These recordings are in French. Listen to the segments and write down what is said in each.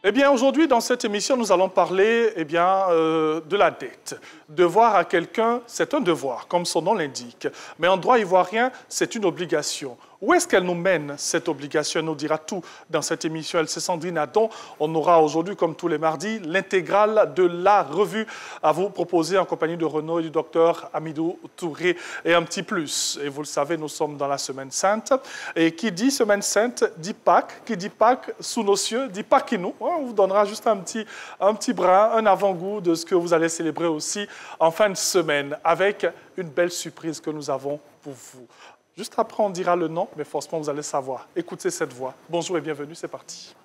Eh bien, aujourd'hui, dans cette émission, nous allons parler de la dette. Devoir à quelqu'un, c'est un devoir, comme son nom l'indique. Mais en droit ivoirien, c'est une obligation. Où est-ce qu'elle nous mène, cette obligation? Elle nous dira tout dans cette émission. Elle, c'est Sandrine Adon. On aura aujourd'hui, comme tous les mardis, l'intégrale de la revue à vous proposer en compagnie de Renaud et du docteur Amidou Touré et un petit plus. Et vous le savez, nous sommes dans la Semaine Sainte. Et qui dit Semaine Sainte dit Pâques. Qui dit Pâques sous nos cieux dit Pâques-nous. On vous donnera juste un petit brin, un avant-goût de ce que vous allez célébrer aussi en fin de semaine avec une belle surprise que nous avons pour vous. Juste après, on dira le nom, mais forcément, vous allez savoir. Écoutez cette voix. Bonjour et bienvenue, c'est parti.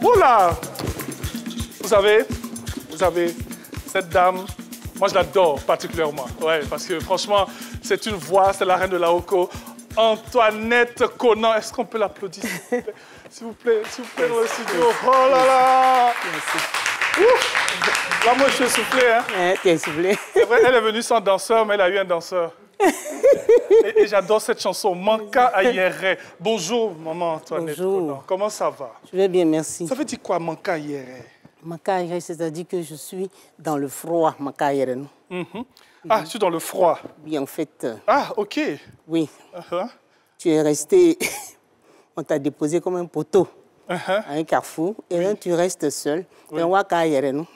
Oula! Vous savez, cette dame, moi je l'adore particulièrement. Ouais, parce que franchement, c'est une voix, c'est la reine de la Oko. Antoinette Conan, est-ce qu'on peut l'applaudir s'il vous plaît, dans le studio. Oh là là! Merci. Là, moi, je suis soufflé, hein? Tu es soufflé. C'est vrai, elle est venue sans danseur, mais elle a eu un danseur. Et j'adore cette chanson, Manka Ayere. Bonjour, maman Antoinette. Bonjour. Comment ça va? Je vais bien, merci. Ça veut dire quoi, Manka Ayere? Manka Ayere, c'est-à-dire que je suis dans le froid, Manka Ayere. Ah, je suis dans le froid. Oui, en fait. Ah, OK. Oui. Tu es resté... On t'a déposé comme un poteau à un carrefour. Et là, tu restes seul. Oui. Et on va cailler, non?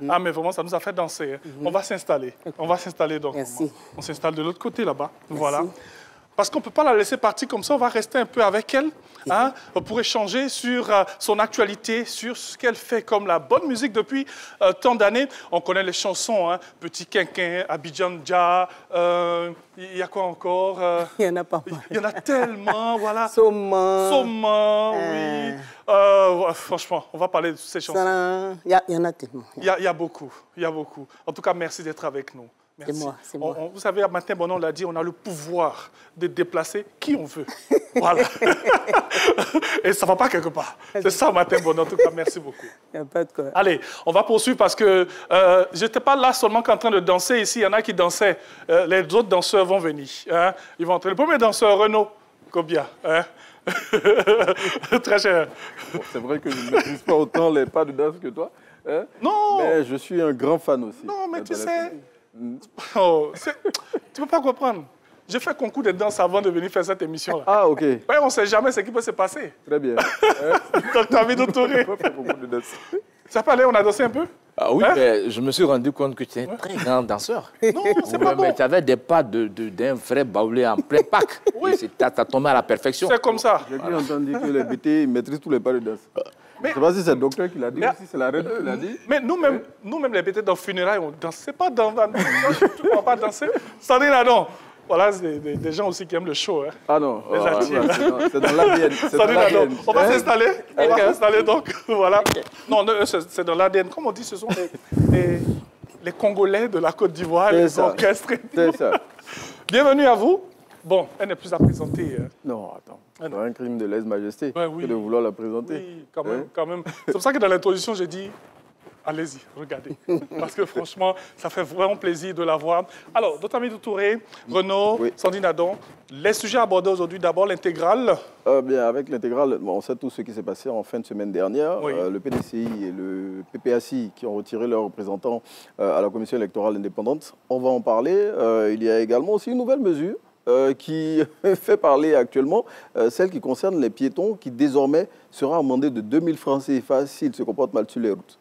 Ah, mais vraiment, ça nous a fait danser. On va s'installer. On va s'installer donc. Merci. On s'installe de l'autre côté là-bas. Voilà. Parce qu'on ne peut pas la laisser partir comme ça. On va rester un peu avec elle pour échanger sur son actualité, sur ce qu'elle fait comme la bonne musique depuis tant d'années. On connaît les chansons, hein, Petit Quinquin, Abidjan Dja, il y a quoi encore Il y en a pas mal. Il y en a tellement, voilà. Soma. Soma, oui. Franchement, on va parler de ces chansons. Il y en a tellement. Il y a beaucoup, il y a beaucoup. En tout cas, merci d'être avec nous. Merci. C'est moi. Vous savez, à Matin Bonheur, on l'a dit, on a le pouvoir de déplacer qui on veut. Voilà. Et ça ne va pas quelque part. C'est ça, Matin Bonheur. En tout cas, merci beaucoup. Il n'y a pas de quoi. Allez, on va poursuivre parce que je n'étais pas là seulement qu'en train de danser ici. Il y en a qui dansaient. Les autres danseurs vont venir. Hein. Ils vont entrer. Le premier danseur, Renaud Kobia. Hein. Très cher. Bon, c'est vrai que je ne maîtrise pas autant les pas de danse que toi. Hein. Non. Mais je suis un grand fan aussi. Non, mais tu sais... Oh, tu ne peux pas comprendre. J'ai fait concours de danse avant de venir faire cette émission-là. Ah, OK. Ouais, on ne sait jamais ce qui peut se passer. Très bien. Donc, tu as envie de tourner. Ça peut aller, on a dansé un peu? Ah oui, hein? Mais je me suis rendu compte que tu es un très grand danseur. Non, c'est pas bon. Mais tu avais des pas d'un vrai baoulé en plein pack. Oui. Tu as tombé à la perfection. C'est comme ça. J'ai entendu que les BT maîtrisent tous les pas de danse. Mais, je ne sais pas si c'est le docteur qui l'a dit ou si c'est la reine qui l'a dit. Mais nous-mêmes, les BT dans funérailles, on danse. C'est pas dans... Tu ne peux pas danser. Sandrine Adon. Voilà, c'est des gens aussi qui aiment le show. Hein. Ah non, c'est dans l'ADN. On va s'installer. On va s'installer donc. Voilà. Non, c'est dans l'ADN. Comme on dit, ce sont les Congolais de la Côte d'Ivoire, les orchestres. C'est ça. Bienvenue à vous. Bon, elle n'est plus à présenter. Non, attends. C'est un crime de lèse-majesté oui. que de vouloir la présenter. Oui, quand même. C'est pour ça que dans l'introduction, j'ai dit, allez-y, regardez. Parce que franchement, ça fait vraiment plaisir de la voir. Alors, Dr Amidou Touré, Renaud, Sandrine Adon, les sujets abordés aujourd'hui, d'abord l'intégrale. Bien, avec l'intégrale, on sait tout ce qui s'est passé en fin de semaine dernière. Le PDCI et le PPACI qui ont retiré leurs représentants à la Commission électorale indépendante. On va en parler. Il y a également aussi une nouvelle mesure qui fait parler actuellement, celle qui concerne les piétons, qui désormais sera amendé de 2000 francs CFA s'ils se comportent mal sur les routes.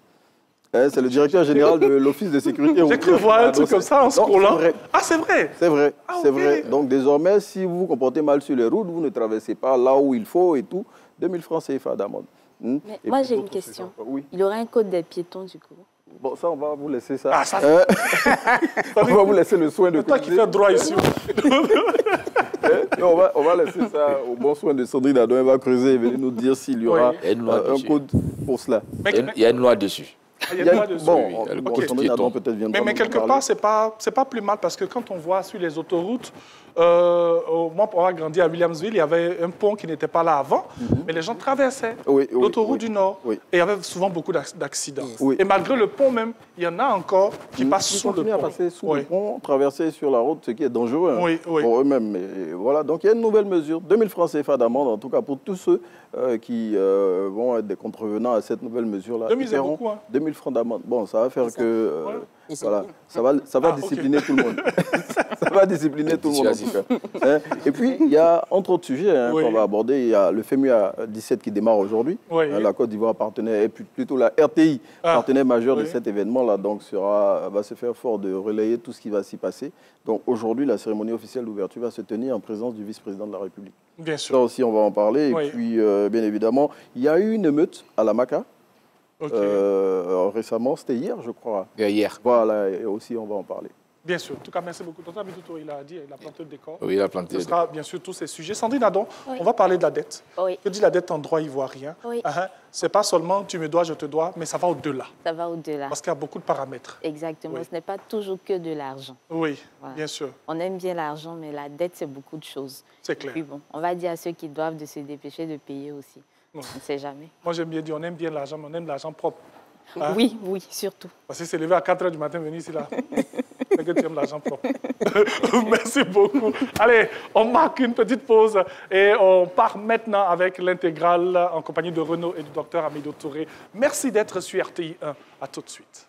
C'est le directeur général de l'Office de sécurité routière. J'ai cru voir un truc comme ça en scrollant. Ah, c'est vrai? C'est vrai, ah, c'est vrai. Donc désormais, si vous vous comportez mal sur les routes, vous ne traversez pas là où il faut et tout, 2000 francs CFA d'amende. Moi, j'ai une question. Oui. Il y aura un code des piétons, du coup? Bon, ça, on va vous laisser ça. Ah, ça on va vous laisser le soin de toi qui fais droit ici. On va laisser ça au bon soin de Sandrine Adon. Elle va creuser et venir nous dire s'il y aura un code pour cela. Il y a une loi dessus. Il y a une loi dessus. Bon, Sandrine Adon peut-être viendra. Mais quelque part, c'est pas plus mal parce que quand on voit sur les autoroutes, moi, pour avoir grandi à Williamsville, il y avait un pont qui n'était pas là avant, mais les gens traversaient l'autoroute du Nord. Et il y avait souvent beaucoup d'accidents. Et malgré le pont même, il y en a encore qui passent sous le pont. À passer sous le pont, traverser sur la route, ce qui est dangereux pour eux-mêmes. Mais voilà, donc il y a une nouvelle mesure, 2000 francs CFA d'amende, en tout cas pour tous ceux qui vont être des contrevenants à cette nouvelle mesure-là. 2000, c'est beaucoup, hein. 2000 francs d'amende. Bon, ça va faire que... voilà, ça va discipliner tout le monde. Ça va discipliner tout le monde, en tout cas. Et puis, il y a, entre autres sujets qu'on va aborder, il y a le FEMUA 17 qui démarre aujourd'hui. La Côte d'Ivoire partenaire, et plutôt la RTI, partenaire majeur de cet événement-là, donc va se faire fort de relayer tout ce qui va s'y passer. Donc aujourd'hui, la cérémonie officielle d'ouverture va se tenir en présence du vice-président de la République. Bien sûr. Ça aussi, on va en parler. Et puis, bien évidemment, il y a eu une émeute à la Maca. Récemment, c'était hier, je crois. Hier. Voilà, et aussi, on va en parler. Bien sûr. En tout cas, merci beaucoup. Dr Amidou Touré, il a dit, il a planté le décor. Oui, il a planté le décor. Ce sera bien sûr tous ces sujets. Sandrine Adon, on va parler de la dette. Que dit la dette en droit ivoirien? Ce n'est pas seulement tu me dois, je te dois, mais ça va au-delà. Ça va au-delà. Parce qu'il y a beaucoup de paramètres. Exactement. Ce n'est pas toujours que de l'argent. Oui, bien sûr. On aime bien l'argent, mais la dette, c'est beaucoup de choses. C'est clair. Et puis bon, on va dire à ceux qui doivent de se dépêcher de payer aussi. On ne sait jamais. Moi, j'aime bien dire, on aime bien l'argent, mais on aime l'argent propre. Oui, surtout. Parce que c'est levé à 4 h du matin, venir ici, là. C'est que tu aimes l'argent propre. Merci beaucoup. Allez, on marque une petite pause et on part maintenant avec l'intégrale en compagnie de Renaud et du docteur Amidou Touré. Merci d'être sur RTI 1. À tout de suite.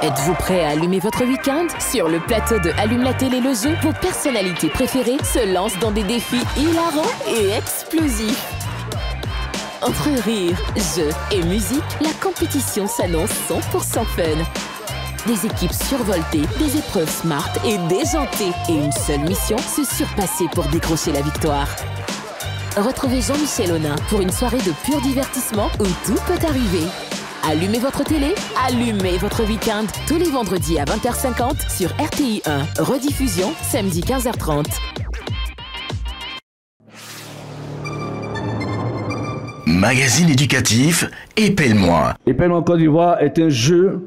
Êtes-vous prêt à allumer votre week-end? Sur le plateau de Allume la télé le jeu, vos personnalités préférées se lancent dans des défis hilarants et explosifs. Entre rire, jeux et musique, la compétition s'annonce 100% fun. Des équipes survoltées, des épreuves smart et déjantées. Et une seule mission, se surpasser pour décrocher la victoire. Retrouvez Jean-Michel Aunin pour une soirée de pur divertissement où tout peut arriver. Allumez votre télé, allumez votre week-end. Tous les vendredis à 20h50 sur RTI 1. Rediffusion samedi 15h30. Magazine éducatif, Épelle-moi. Épelle-moi Côte d'Ivoire est un jeu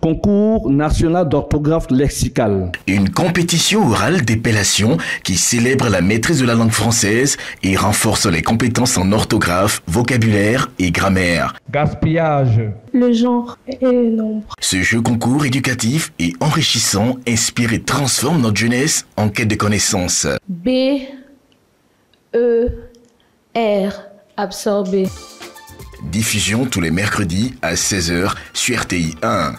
concours national d'orthographe lexicale. Une compétition orale d'épellation qui célèbre la maîtrise de la langue française et renforce les compétences en orthographe, vocabulaire et grammaire. Gaspillage. Le genre et le nombre. Ce jeu concours éducatif et enrichissant inspire et transforme notre jeunesse en quête de connaissances. B, E, R. Absorbé. Diffusion tous les mercredis à 16h sur RTI 1.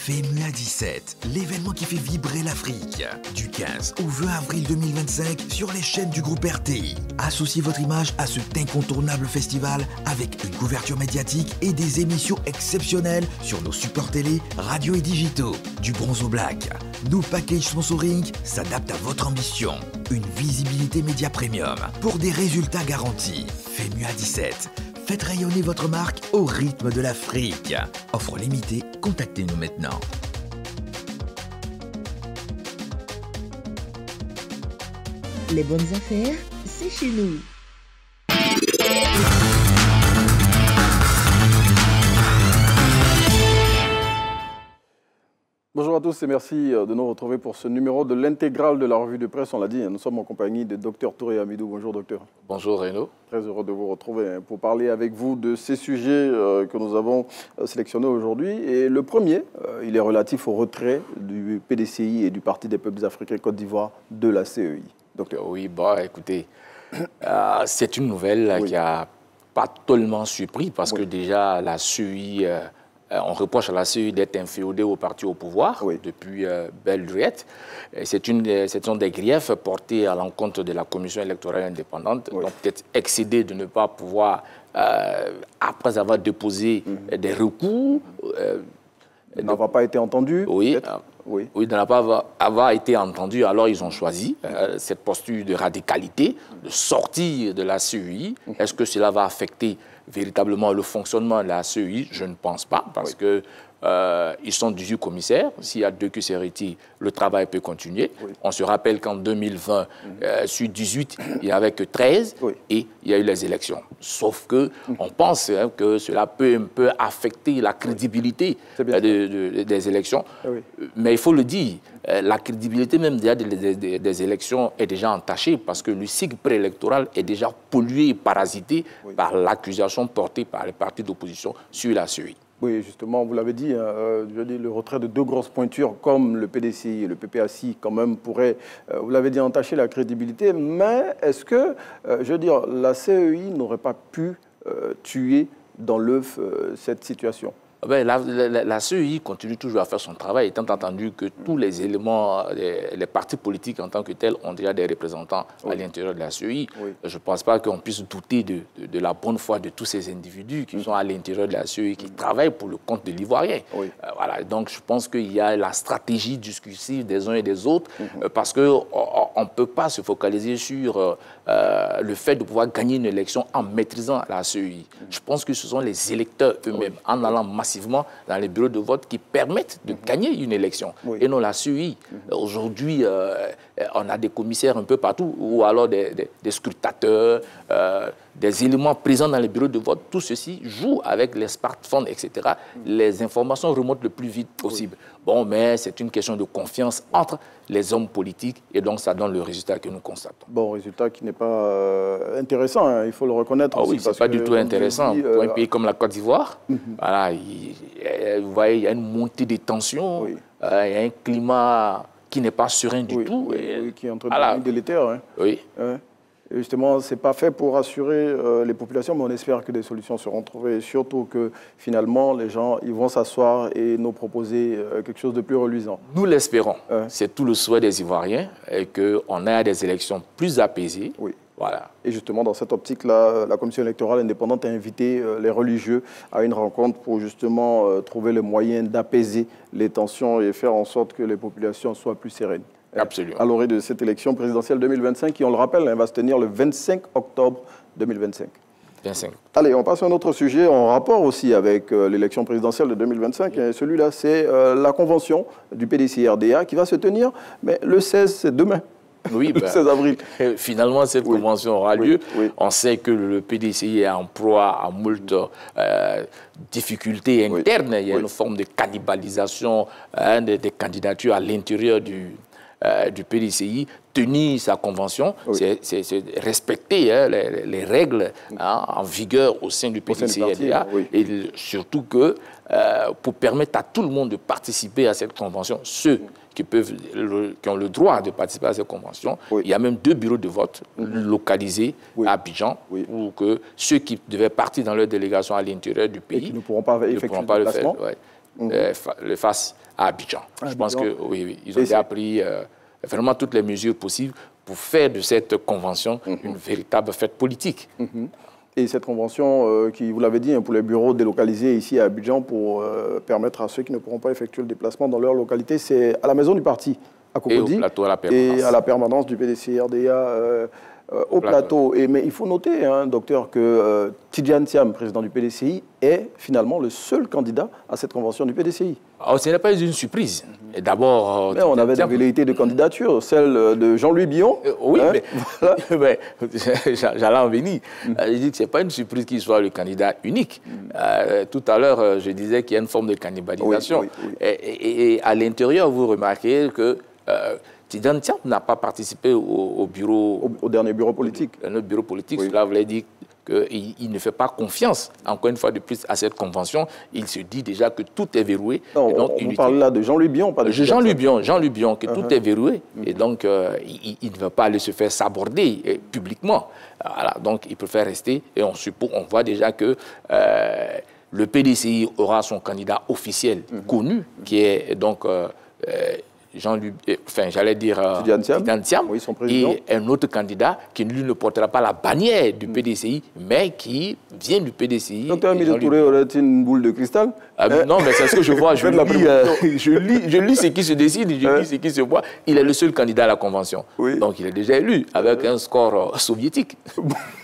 FEMUA 17, l'événement qui fait vibrer l'Afrique. Du 15 au 20 avril 2025 sur les chaînes du groupe RTI. Associez votre image à cet incontournable festival avec une couverture médiatique et des émissions exceptionnelles sur nos supports télé, radio et digitaux. Du bronze au black. Nos packages sponsoring s'adaptent à votre ambition. Une visibilité média premium pour des résultats garantis. FEMUA 17. Faites rayonner votre marque au rythme de l'Afrique. Offre limitée, contactez-nous maintenant. Les bonnes affaires, c'est chez nous. Bonjour à tous et merci de nous retrouver pour ce numéro de l'intégrale de la revue de presse. On l'a dit, nous sommes en compagnie de Dr Touré Hamidou. Bonjour docteur. Bonjour Renaud. Très heureux de vous retrouver pour parler avec vous de ces sujets que nous avons sélectionnés aujourd'hui. Et le premier, il est relatif au retrait du PDCI et du Parti des peuples africains Côte d'Ivoire de la CEI. Docteur. Oui, écoutez, c'est une nouvelle qui n'a pas tellement surpris parce que déjà la CEI... on reproche à la CEI d'être inféodée au parti au pouvoir depuis belle lurette. Ce sont des griefs portés à l'encontre de la commission électorale indépendante, donc peut-être excédé de ne pas pouvoir, après avoir déposé des recours... n'avoir pas été entendu. Oui, de ne pas avoir été entendu. Alors ils ont choisi cette posture de radicalité, de sortir de la CEI. Est-ce que cela va affecter véritablement le fonctionnement de la CEI? Je ne pense pas, parce que ils sont 18 commissaires. S'il y a 2 qui se retirent, le travail peut continuer. On se rappelle qu'en 2020, sur 18, il n'y avait que 13 et il y a eu les élections. Sauf qu'on pense que cela peut un peu affecter la crédibilité des élections. Mais il faut le dire, la crédibilité même des élections est déjà entachée parce que le cycle préélectoral est déjà pollué et parasité par l'accusation portée par les partis d'opposition sur la CEI. Oui, justement, vous l'avez dit, je veux dire, le retrait de 2 grosses pointures comme le PDCI et le PPACI, quand même, pourrait, vous l'avez dit, entacher la crédibilité. Mais est-ce que, je veux dire, la CEI n'aurait pas pu tuer dans l'œuf cette situation? La CEI continue toujours à faire son travail, étant entendu que tous les éléments, les partis politiques en tant que tels ont déjà des représentants à l'intérieur de la CEI. Je ne pense pas qu'on puisse douter de la bonne foi de tous ces individus qui sont à l'intérieur de la CEI, qui travaillent pour le compte de l'Ivoirien. Voilà. Donc je pense qu'il y a la stratégie discursive des uns et des autres, parce qu'on ne peut pas se focaliser sur le fait de pouvoir gagner une élection en maîtrisant la CEI. Je pense que ce sont les électeurs eux-mêmes, en allant massivement dans les bureaux de vote qui permettent de gagner une élection. Et non la CEI. Aujourd'hui, on a des commissaires un peu partout, ou alors des scrutateurs, des éléments présents dans les bureaux de vote. Tout ceci joue avec les smartphones, etc. Les informations remontent le plus vite possible. Bon, mais c'est une question de confiance entre les hommes politiques et donc ça donne le résultat que nous constatons. Bon, résultat qui n'est pas intéressant, hein, il faut le reconnaître. Oui, ce n'est pas du tout intéressant. Pour un pays comme la Côte d'Ivoire, voilà, vous voyez, il y a une montée des tensions, il y a un climat qui n'est pas serein du tout. Qui est en train de devenir délétère. Hein. justement, ce n'est pas fait pour rassurer les populations, mais on espère que des solutions seront trouvées. Et surtout que finalement, les gens ils vont s'asseoir et nous proposer quelque chose de plus reluisant. Nous l'espérons. C'est tout le souhait des Ivoiriens et qu'on ait des élections plus apaisées. Oui. Voilà. Et justement, dans cette optique-là, la Commission électorale indépendante a invité les religieux à une rencontre pour justement trouver le moyen d'apaiser les tensions et faire en sorte que les populations soient plus sereines. Absolument. À l'orée de cette élection présidentielle 2025, qui, on le rappelle, va se tenir le 25 octobre 2025. 25. Allez, on passe à un autre sujet en rapport aussi avec l'élection présidentielle de 2025. Et celui-là, c'est la convention du PDCI-RDA qui va se tenir mais le 16, c'est demain. Oui, le 16 avril. Finalement, cette convention aura lieu. On sait que le PDCI est en proie à moult difficultés internes. Il y a une forme de cannibalisation des candidatures à l'intérieur du PDCI. Tenir sa convention, c'est respecter les règles en vigueur au sein du PDCI-RDA et surtout que pour permettre à tout le monde de participer à cette convention, ceux qui ont le droit de participer à cette convention. Il y a même 2 bureaux de vote localisés à Abidjan pour que ceux qui devaient partir dans leur délégation à l'intérieur du pays qui ne pourront pas effectuer le fassent à Abidjan. Je pense que ils ont déjà pris vraiment toutes les mesures possibles pour faire de cette convention une véritable fête politique. Et cette convention, qui, vous l'avez dit, pour les bureaux délocalisés ici à Abidjan, pour permettre à ceux qui ne pourront pas effectuer le déplacement dans leur localité, c'est à la maison du parti, à Cocody, et à la permanence du PDCI-RDA au plateau. Mais il faut noter, docteur, que Tidjane Thiam, président du PDCI, est finalement le seul candidat à cette convention du PDCI. Alors, ce n'est pas une surprise. D'abord, on avait des velléités de candidature, celle de Jean-Louis Billon. Oui, mais j'allais en venir. Je dis que ce n'est pas une surprise qu'il soit le candidat unique. Tout à l'heure, je disais qu'il y a une forme de cannibalisation. Et à l'intérieur, vous remarquez que Tidjane Thiam n'a pas participé au dernier bureau politique. Notre bureau politique, cela voulait dire qu'il ne fait pas confiance, encore une fois de plus, à cette convention. Il se dit déjà que tout est verrouillé. Non, et donc, on parle là de Jean-Louis Billon, pas de Jean-Louis Billon, que tout est verrouillé. Et donc, il ne veut pas aller se faire saborder publiquement. Voilà, donc, il préfère rester. Et on voit déjà que le PDCI aura son candidat officiel connu, qui est donc Jean-Louis, j'allais dire Tidjane Thiam, et un autre candidat qui lui ne portera pas la bannière du PDCI, mais qui vient du PDCI. Docteur Amidou Touré aurait une boule de cristal? Non, mais c'est ce que je vois. Je lis ce qui se décide, je lis ce qui se voit. Il est le seul candidat à la convention. Donc il est déjà élu avec un score soviétique.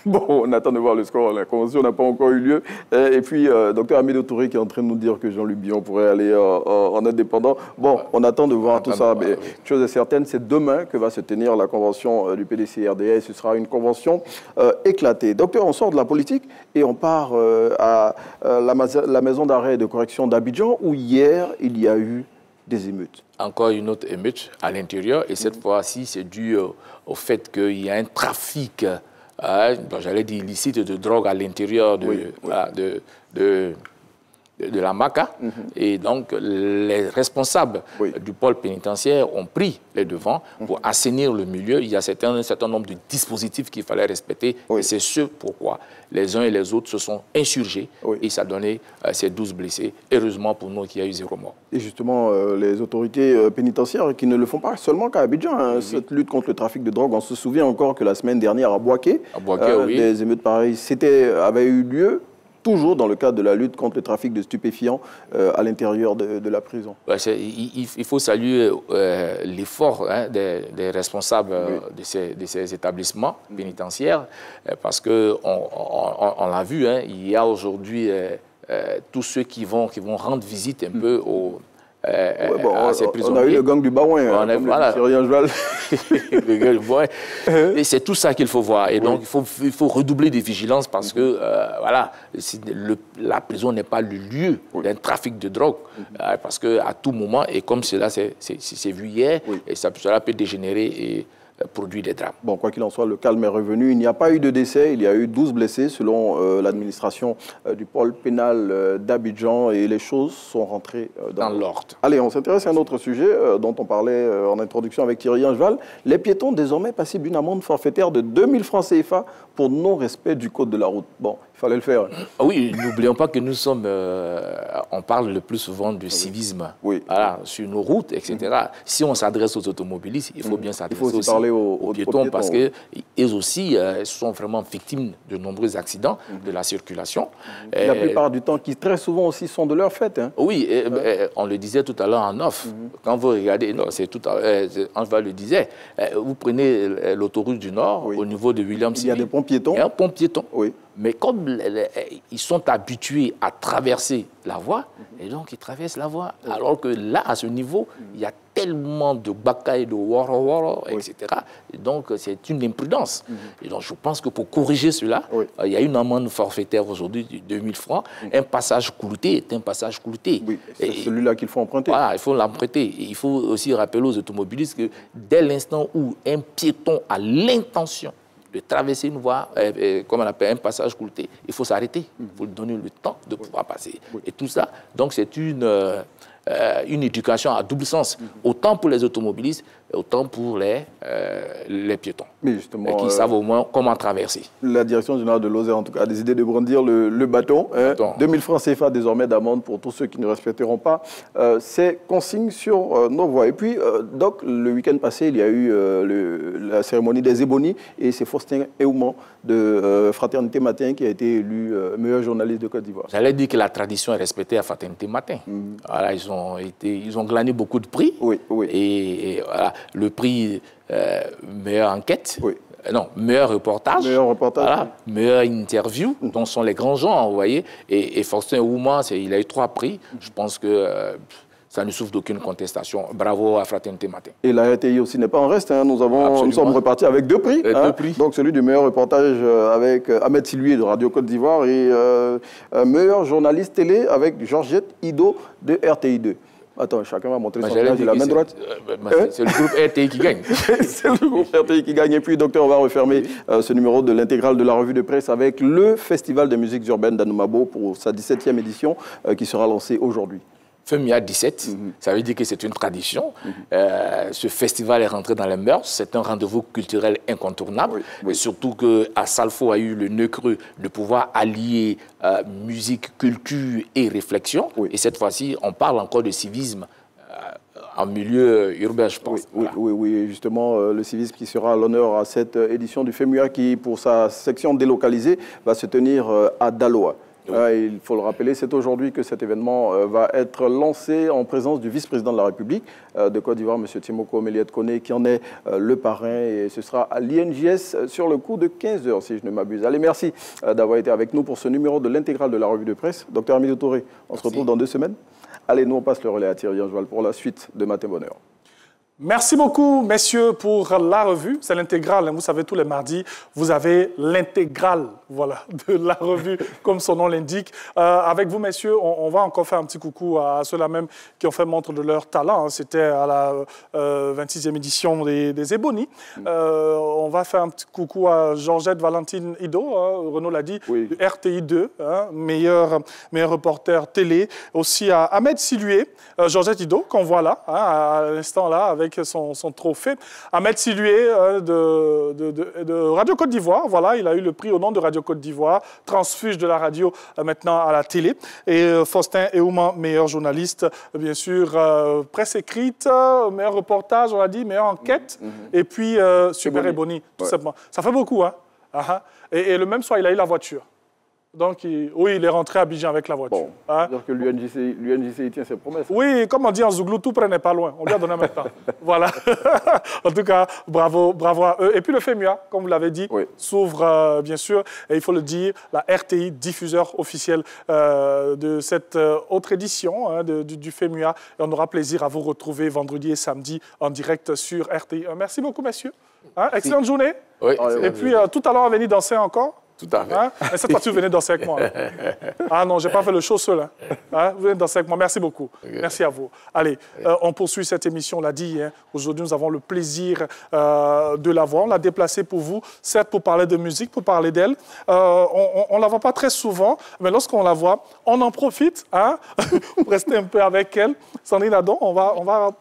Bon, on attend de voir le score. La convention n'a pas encore eu lieu. Et puis, docteur Amidou Touré qui est en train de nous dire que Jean-Louis Billon pourrait aller en indépendant. Bon, on attend de voir tout ça. Mais chose est certaine, c'est demain que va se tenir la convention du PDCI-RDA et ce sera une convention éclatée. Docteur, on sort de la politique et on part à la maison d'arrêt et de correction d'Abidjan où hier, il y a eu des émeutes. Encore une autre émeute à l'intérieur et cette fois-ci, c'est dû au fait qu'il y a un trafic, j'allais dire illicite, de drogue à l'intérieur de la MACA. Et donc, les responsables du pôle pénitentiaire ont pris les devants pour assainir le milieu. Il y a un certain nombre de dispositifs qu'il fallait respecter. Et c'est ce pourquoi les uns et les autres se sont insurgés. Et ça a donné ces 12 blessés. Heureusement pour nous qu'il y a eu 0 mort. Et justement, les autorités pénitentiaires qui ne le font pas seulement qu'à Abidjan. Cette lutte contre le trafic de drogue, on se souvient encore que la semaine dernière à Boaké, des émeutes pareilles avaient eu lieu. Toujours dans le cadre de la lutte contre le trafic de stupéfiants à l'intérieur de la prison. Il faut saluer l'effort des responsables de ces établissements pénitentiaires parce qu'on l'a vu, il y a aujourd'hui tous ceux qui vont rendre visite un peu à ces prisonniers. On a eu le gang du Baouin, Et c'est tout ça qu'il faut voir. Et donc, il faut redoubler de vigilance parce que la prison n'est pas le lieu d'un trafic de drogue. Parce qu'à tout moment, et comme cela s'est vu hier, et cela peut dégénérer produit des drames. Bon, quoi qu'il en soit, le calme est revenu. Il n'y a pas eu de décès, il y a eu 12 blessés selon l'administration du pôle pénal d'Abidjan et les choses sont rentrées dans l'ordre. Allez, on s'intéresse à un autre sujet dont on parlait en introduction avec Thierry Angeval. Les piétons désormais passibles d'une amende forfaitaire de 2000 francs CFA pour non-respect du code de la route. Bon, il fallait le faire. Oui, n'oublions pas que nous sommes, on parle le plus souvent du civisme voilà, sur nos routes, etc. Si on s'adresse aux automobilistes, il faut bien s'adresser aussi aux piétons parce qu'eux aussi sont vraiment victimes de nombreux accidents de la circulation. La plupart du temps, qui très souvent aussi sont de leur fait. Hein. Oui, on le disait tout à l'heure en off. Quand vous regardez, non, c'est tout à l'heure, Angeval le disait, vous prenez l'autoroute du Nord au niveau de Williams. Il y a des ponts piétons. Il y a un pont piéton. Oui. Mais comme ils sont habitués à traverser la voie, et donc ils traversent la voie. Alors que là, à ce niveau, il y a tellement de bakaï, de wara, etc. Et donc, c'est une imprudence. Et donc, je pense que pour corriger cela, il y a une amende forfaitaire aujourd'hui de 2000 francs. Un passage clouté est un passage clouté. Oui, c'est celui-là qu'il faut emprunter. Voilà, il faut l'emprunter. Il faut aussi rappeler aux automobilistes que dès l'instant où un piéton a l'intention de traverser une voie, comme on appelle un passage clouté, il faut s'arrêter. Il faut lui donner le temps de pouvoir passer. Et tout ça, donc c'est une éducation à double sens, autant pour les automobilistes, autant pour les piétons. Mais justement, qui savent au moins comment traverser. La direction générale de l'Oser, en tout cas, a décidé de brandir le bâton. 2000 francs CFA désormais d'amende pour tous ceux qui ne respecteront pas ces consignes sur nos voies. Et puis, Doc, le week-end passé, il y a eu la cérémonie des Ébonies et c'est Faustin Eouman de Fraternité Matin qui a été élu meilleur journaliste de Côte d'Ivoire. J'allais dire que la tradition est respectée à Fraternité Matin. Voilà, ils ont glané beaucoup de prix. Et voilà, le prix meilleure enquête. Non, meilleur reportage. Voilà, meilleure interview, dont sont les grands gens, vous voyez. Et Faustin Eouman, il a eu 3 prix. Je pense que ça ne souffre d'aucune contestation. Bravo à Fraternité Matin. Et la RTI aussi n'est pas en reste. Hein. Nous sommes repartis avec 2 prix. Donc celui du meilleur reportage avec Ahmed Silué de Radio Côte d'Ivoire et meilleur journaliste télé avec Georgette Ido de RTI 2. Attends, chacun va montrer son image de la main droite. C'est le groupe RTI qui gagne. C'est le groupe RTI qui gagne. Et puis, docteur, on va refermer ce numéro de l'intégrale de la revue de presse avec le Festival des musiques urbaines d'Anoumabo pour sa 17e édition qui sera lancée aujourd'hui. FEMIA 17, ça veut dire que c'est une tradition. Ce festival est rentré dans les mœurs. C'est un rendez-vous culturel incontournable. Et surtout qu'à Salfo a eu le nœud creux de pouvoir allier musique, culture et réflexion. Et cette fois-ci, on parle encore de civisme en milieu urbain, je pense. Oui, justement, le civisme qui sera à l'honneur à cette édition du FEMIA qui, pour sa section délocalisée, va se tenir à Daloa. Il faut le rappeler, c'est aujourd'hui que cet événement va être lancé en présence du vice-président de la République de Côte d'Ivoire, M. Timoko Méliette Koné, qui en est le parrain. Et ce sera à l'INJS sur le coup de 15 h, si je ne m'abuse. Allez, merci d'avoir été avec nous pour ce numéro de l'intégrale de la revue de presse. Docteur Amidou Touré, on se retrouve dans 2 semaines. Allez, nous, on passe le relais à Thierry Angeval pour la suite de Matin Bonheur. Merci beaucoup, messieurs, pour la revue. C'est l'intégrale. Vous savez, tous les mardis, vous avez l'intégrale de la revue, comme son nom l'indique. Avec vous, messieurs, on va encore faire un petit coucou à ceux-là même qui ont fait montre de leur talent. C'était à la 26e édition des Ébonies. On va faire un petit coucou à Georgette Valentine Ido, Renaud l'a dit, du RTI 2, meilleur reporter télé. Aussi à Ahmed Silué, Georgette Ido, qu'on voit là, à l'instant là, avec son trophée. Ahmed Silué de Radio Côte d'Ivoire, voilà, il a eu le prix au nom de Radio Côte d'Ivoire, transfuge de la radio maintenant à la télé. Et Faustin Eouman, meilleur journaliste, bien sûr, presse écrite, meilleur reportage, on l'a dit, meilleure enquête, et puis Super Éboni, tout simplement. Ça fait beaucoup, hein. Et le même soir, il a eu la voiture. Donc, il est rentré à Abidjan avec la voiture. Bon, c'est-à-dire que l'UNJC, il tient ses promesses. Oui, comme on dit en Zouglou, tout près n'est pas loin. On lui a donné maintenant. Voilà. En tout cas, bravo à eux. Et puis le FEMIA, comme vous l'avez dit, s'ouvre, bien sûr, et il faut le dire, la RTI, diffuseur officiel de cette autre édition du FEMIA. Et on aura plaisir à vous retrouver vendredi et samedi en direct sur RTI. Merci beaucoup, messieurs. Excellente journée. Oui. Et puis, tout à l'heure, on va venir danser encore. Tout à fait. Hein? Mais cette fois-ci, vous venez danser avec moi. Ah non, je n'ai pas fait le show seul. Hein? Hein? Vous venez danser avec moi. Merci beaucoup. Okay. Merci à vous. Allez, on poursuit cette émission, on l'a dit. Hein? Aujourd'hui, nous avons le plaisir de la voir. On l'a déplacée pour vous, certes pour parler de musique, pour parler d'elle. On ne la voit pas très souvent, mais lorsqu'on la voit, on en profite hein? pour rester un peu avec elle. Sandrine Adon, on va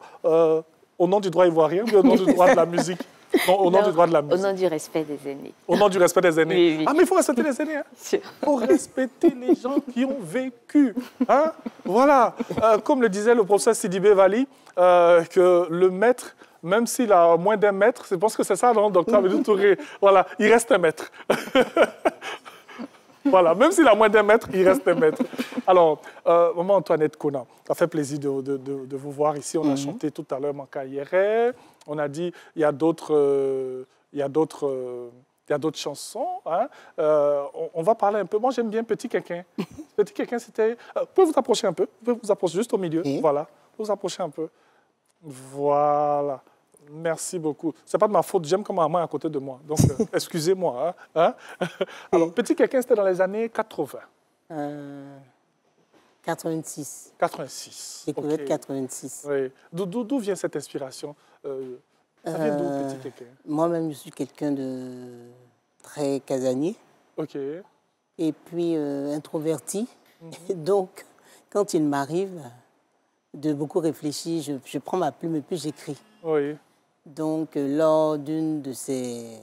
au nom du droit ivoirien, ou au nom du droit de la musique? Non, au nom du droit de la musique. Au nom du respect des aînés. Au nom du respect des aînés. Oui, oui. Ah, mais il faut respecter les aînés. Il faut respecter les gens qui ont vécu. Hein? Voilà. Comme le disait le professeur Sidibé Vali, que le maître, même s'il a moins d'1 mètre, je pense que c'est ça, non, docteur Abidou Touré? Voilà, il reste 1 mètre. Voilà, même s'il a moins d'1 mètre, il reste 1 mètre. Alors, maman Antoinette Konan, ça fait plaisir de vous voir ici. On a chanté tout à l'heure Manka Yere. On a dit, il y a d'autres chansons. Hein. On va parler un peu. Moi, j'aime bien Petit Quinquin. Petit Quinquin, c'était... Vous pouvez vous approcher un peu. Vous pouvez vous approcher juste au milieu. Voilà. Vous vous approchez un peu. Voilà. Merci beaucoup. Ce n'est pas de ma faute. J'aime comme maman à côté de moi. Donc, excusez-moi. Hein. Alors, Petit Quinquin, c'était dans les années 80. 86. 86. Découverte okay. 86. Oui. D'où vient cette inspiration? Ça vient d'où, Petit Quinquin? Moi-même, je suis quelqu'un de très casanier. OK. Et puis, introverti. Donc, quand il m'arrive de beaucoup réfléchir, je prends ma plume et puis j'écris. Oui. Donc, lors d'une de ces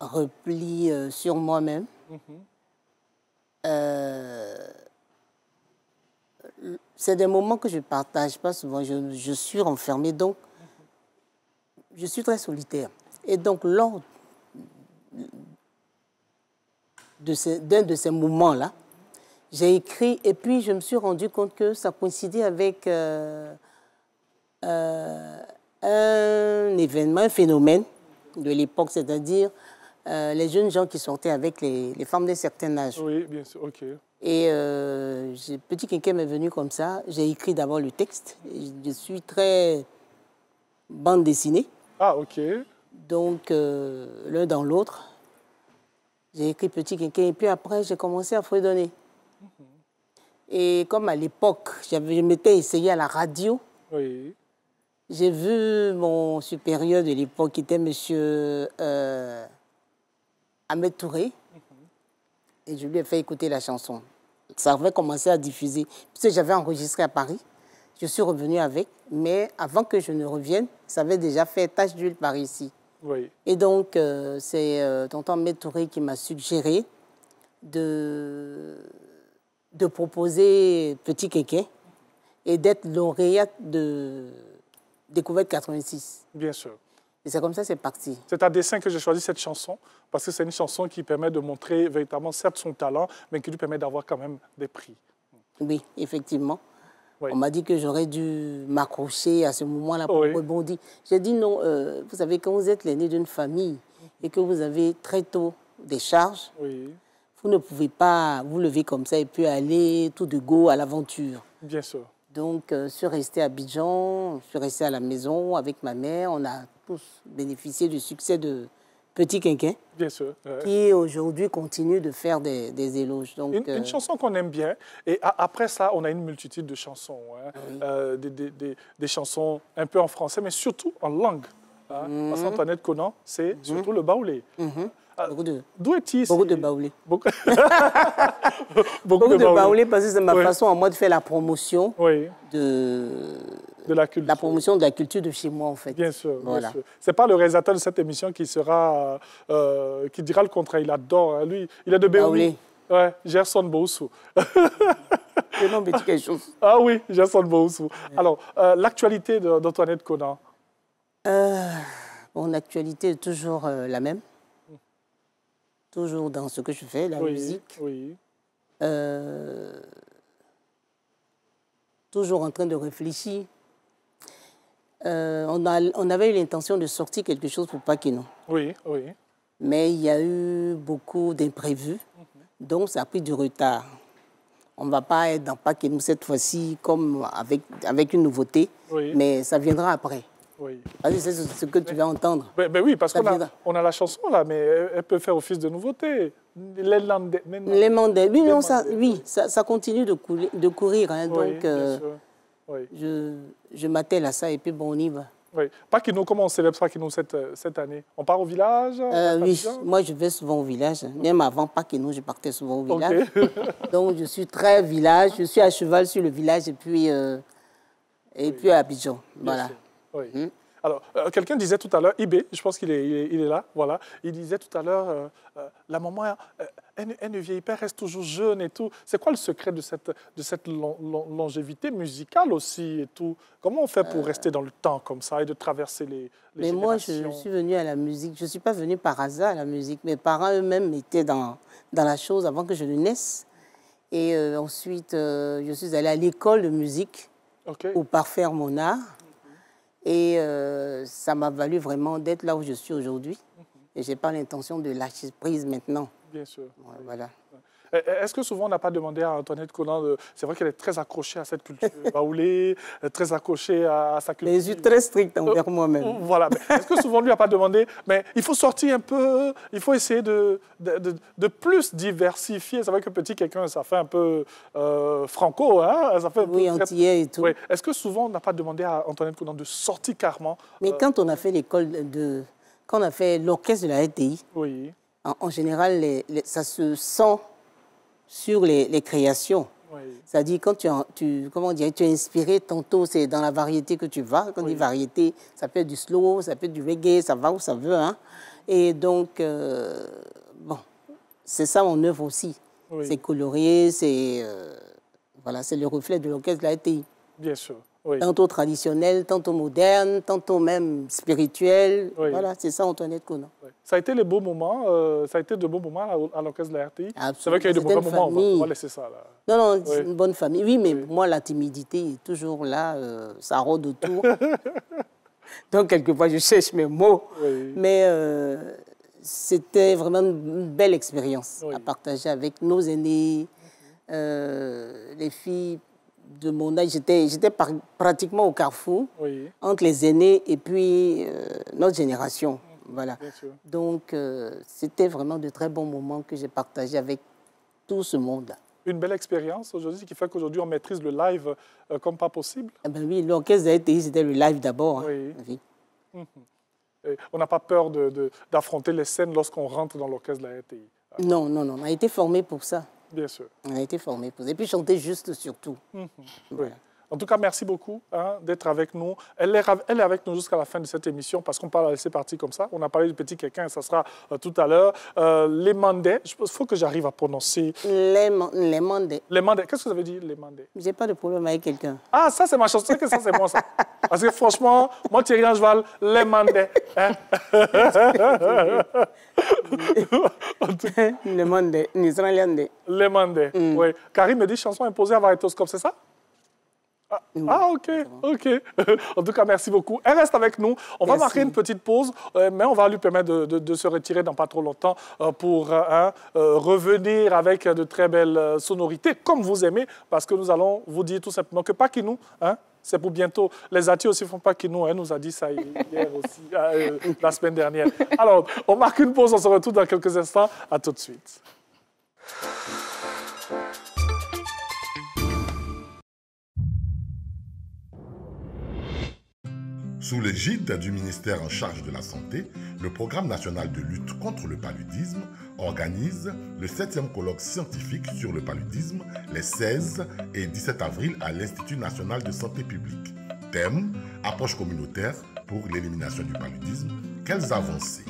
replis sur moi-même, c'est des moments que je ne partage pas souvent. Je suis renfermée, donc je suis très solitaire. Et donc, lors d'un de ces moments-là, j'ai écrit et puis je me suis rendu compte que ça coïncidait avec un événement, un phénomène de l'époque, c'est-à-dire les jeunes gens qui sortaient avec les femmes d'un certain âge. Oui, bien sûr, OK. Et Petit Quinquin m'est venu comme ça. J'ai écrit d'abord le texte. Je suis très bande dessinée. Ah, OK. Donc, l'un dans l'autre, j'ai écrit Petit Quinquin et puis après, j'ai commencé à fredonner. Et comme à l'époque, je m'étais essayé à la radio, oui. J'ai vu mon supérieur de l'époque, qui était M. Ahmed Touré, et je lui ai fait écouter la chanson. Ça avait commencé à diffuser. Puisque j'avais enregistré à Paris, je suis revenue avec, mais avant que je ne revienne, ça avait déjà fait tache d'huile par ici. Oui. Et donc, c'est tonton Ahmed Touré qui m'a suggéré de proposer Petit Quinquin et d'être lauréate de Découverte 86. Bien sûr. Et c'est comme ça que c'est parti. C'est à dessein que j'ai choisi cette chanson, parce que c'est une chanson qui permet de montrer véritablement, certes, son talent, mais qui lui permet d'avoir quand même des prix. Oui, effectivement. Oui. On m'a dit que j'aurais dû m'accrocher à ce moment-là pour rebondir. J'ai dit non, vous savez, quand vous êtes l'aîné d'une famille et que vous avez très tôt des charges, vous ne pouvez pas vous lever comme ça et puis aller tout de go à l'aventure. Bien sûr. Donc, je suis restée à Abidjan, je suis restée à la maison avec ma mère. On a tous bénéficié du succès de Petit Quinquin. Bien sûr. Qui aujourd'hui continue de faire des éloges. Donc, une chanson qu'on aime bien. Et après ça, on a une multitude de chansons. Hein. Des chansons un peu en français, mais surtout en langue. Hein. Parce qu'Antoinette Konan, c'est surtout le baoulé. D'où est-il? Beaucoup de baoulé. Beaucoup de baoulé parce que c'est ma façon à moi de faire la promotion de la culture. La promotion de la culture de chez moi, en fait. Bien sûr. Voilà. Ce n'est pas le réalisateur de cette émission qui dira le contraire. Il adore. Hein. Lui, il est de Béouli. Ouais, Gerson Boussou. Le nom me dit quelque chose. Ah oui, Gerson Boussou. Alors, l'actualité d'Antoinette Konan? Mon actualité est toujours la même. Toujours dans ce que je fais, la musique. Oui. Toujours en train de réfléchir. On avait eu l'intention de sortir quelque chose pour Paquino. Oui, oui. Mais il y a eu beaucoup d'imprévus, donc ça a pris du retard. On ne va pas être dans Paquino cette fois-ci comme avec une nouveauté, mais ça viendra après. Oui. C'est ce que tu vas entendre. Ben oui, parce qu'on a la chanson là, mais elle peut faire office de nouveauté. Les Mandais. Oui, non, ça continue de courir. Hein, oui, donc, je m'attelle à ça et puis bon, on y va. Oui. Paquinou, comment on célèbre Paquinou cette année? On part au village? Oui, moi je vais souvent au village. Même avant Paquinou, je partais souvent au village. Okay. Donc je suis très village, je suis à cheval sur le village et puis à Abidjan. Voilà. Oui. Alors, quelqu'un disait tout à l'heure, Ibé, je pense qu'il est là, voilà, il disait tout à l'heure, la maman, elle ne vieillit pas, elle reste toujours jeune et tout. C'est quoi le secret de cette longévité musicale aussi et tout? Comment on fait pour rester dans le temps comme ça et de traverser les générations? Moi, je suis venue à la musique, je ne suis pas venue par hasard à la musique. Mes parents eux-mêmes étaient dans la chose avant que je ne naisse. Et ensuite, je suis allée à l'école de musique pour parfaire mon art. Et ça m'a valu vraiment d'être là où je suis aujourd'hui. Et je n'ai pas l'intention de lâcher prise maintenant. Bien sûr. Voilà. Est-ce que souvent on n'a pas demandé à Antoinette Konan, c'est vrai qu'elle est très accrochée à cette culture baoulée, très accrochée à sa culture. Mais je suis très stricte envers moi-même. Voilà. Est-ce que souvent on ne lui a pas demandé, mais il faut sortir un peu, il faut essayer de plus diversifier. C'est vrai que petit quelqu'un, ça fait un peu franco, hein, ça fait un peu antillais et tout. Oui. Est-ce que souvent on n'a pas demandé à Antoinette Konan de sortir carrément? Mais quand on a fait quand on a fait l'orchestre de la RTI, en général, ça se sent sur les créations. Oui. C'est-à-dire, quand tu es inspiré, tantôt c'est dans la variété que tu vas. Quand on dit variété, ça peut être du slow, ça peut être du reggae, ça va où ça veut. Hein. Et donc, c'est ça mon œuvre aussi. Oui. C'est coloré, c'est le reflet de l'orchestre de la RTI. Bien sûr. Oui. Tantôt traditionnel, tantôt moderne, tantôt même spirituel. Oui. Voilà, c'est ça Antoinette Konan. Oui. Ça a été les beaux moments, ça a été de beaux moments à l'orchestre de la RTI. C'est vrai qu'il y a eu de mauvais moments, on va laisser ça là. Non, c'est une bonne famille. Oui, mais pour moi, la timidité est toujours là, ça rôde autour. Donc, quelquefois, je cherche mes mots. Oui. Mais c'était vraiment une belle expérience à partager avec nos aînés, les filles de mon âge. J'étais pratiquement au carrefour entre les aînés et puis notre génération. Voilà. Donc, c'était vraiment de très bons moments que j'ai partagés avec tout ce monde-là. Une belle expérience aujourd'hui qui fait qu'aujourd'hui, on maîtrise le live comme pas possible. Eh ben oui, l'orchestre de la RTI, c'était le live d'abord. Hein. Oui. On n'a pas peur d'affronter les scènes lorsqu'on rentre dans l'orchestre de la RTI. Non, on a été formés pour ça. Bien sûr. On a été formés pour ça. Et puis chanter juste surtout. Voilà. En tout cas, merci beaucoup d'être avec nous. Elle est avec nous jusqu'à la fin de cette émission parce qu'on ne peut pas la laisser partir comme ça. On a parlé du petit quelqu'un et ça sera tout à l'heure. Les Mandais, il faut que j'arrive à prononcer. Les Mandais. Les Mandais. Qu'est-ce que ça veut dire, les Mandais? Je n'ai pas de problème avec quelqu'un. Ah, ça, c'est ma chanson. Que ça, c'est moi, ça. Parce que franchement, moi, Thierry Angeval, les Mandais. Hein? Les Mandais. Les Mandais, oui. Karim me dit chanson imposée à Varetoscope, c'est ça? Ok. En tout cas, merci beaucoup. Elle reste avec nous. On va marquer une petite pause, mais on va lui permettre de se retirer dans pas trop longtemps pour revenir avec de très belles sonorités, comme vous aimez, parce que nous allons vous dire tout simplement que Paquinou, c'est pour bientôt. Les Atis aussi font Paquinou, elle nous a dit ça hier aussi, la semaine dernière. Alors, on marque une pause, on se retrouve dans quelques instants. À tout de suite. Sous l'égide du ministère en charge de la Santé, le Programme national de lutte contre le paludisme organise le 7e colloque scientifique sur le paludisme les 16 et 17 avril à l'Institut national de santé publique. Thème : approche communautaire pour l'élimination du paludisme. Quelles avancées ?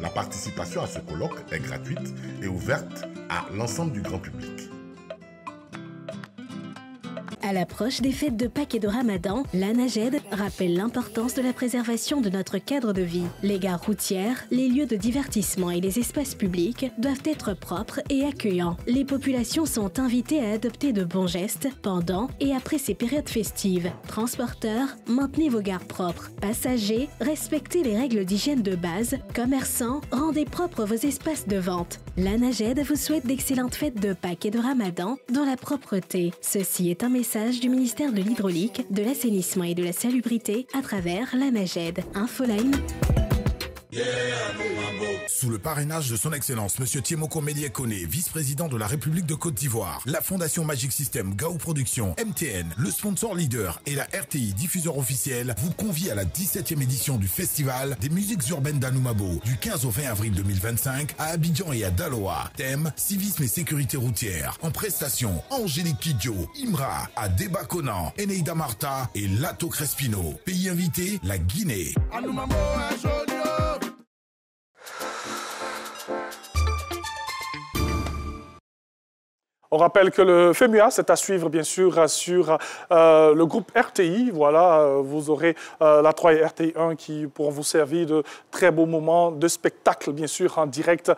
La participation à ce colloque est gratuite et ouverte à l'ensemble du grand public. À l'approche des fêtes de Pâques et de Ramadan, l'ANAGED rappelle l'importance de la préservation de notre cadre de vie. Les gares routières, les lieux de divertissement et les espaces publics doivent être propres et accueillants. Les populations sont invitées à adopter de bons gestes pendant et après ces périodes festives. Transporteurs, maintenez vos gares propres. Passagers, respectez les règles d'hygiène de base. Commerçants, rendez propres vos espaces de vente. L'ANAGED vous souhaite d'excellentes fêtes de Pâques et de Ramadan dans la propreté. Ceci est un message message du ministère de l'Hydraulique, de l'Assainissement et de la Salubrité à travers la NAGED. Infoline. Sous le parrainage de son Excellence, M. Thiemoko Mélié Kone, vice-président de la République de Côte d'Ivoire, la Fondation Magic System Gao Productions, MTN, le sponsor leader et la RTI diffuseur officiel vous convient à la 17e édition du Festival des musiques urbaines d'Anoumabo du 15 au 20 avril 2025 à Abidjan et à Daloa. Thème, civisme et sécurité routière. En prestation, Angélique Kidjo, Imra, Adeba Conan, Eneida Marta et Lato Crespino. Pays invité, la Guinée. Anoumabo, on rappelle que le FEMUA, c'est à suivre bien sûr sur le groupe RTI. Voilà, vous aurez la 3 et RTI 1 qui pourront vous servir de très beaux moments de spectacle, bien sûr, en direct,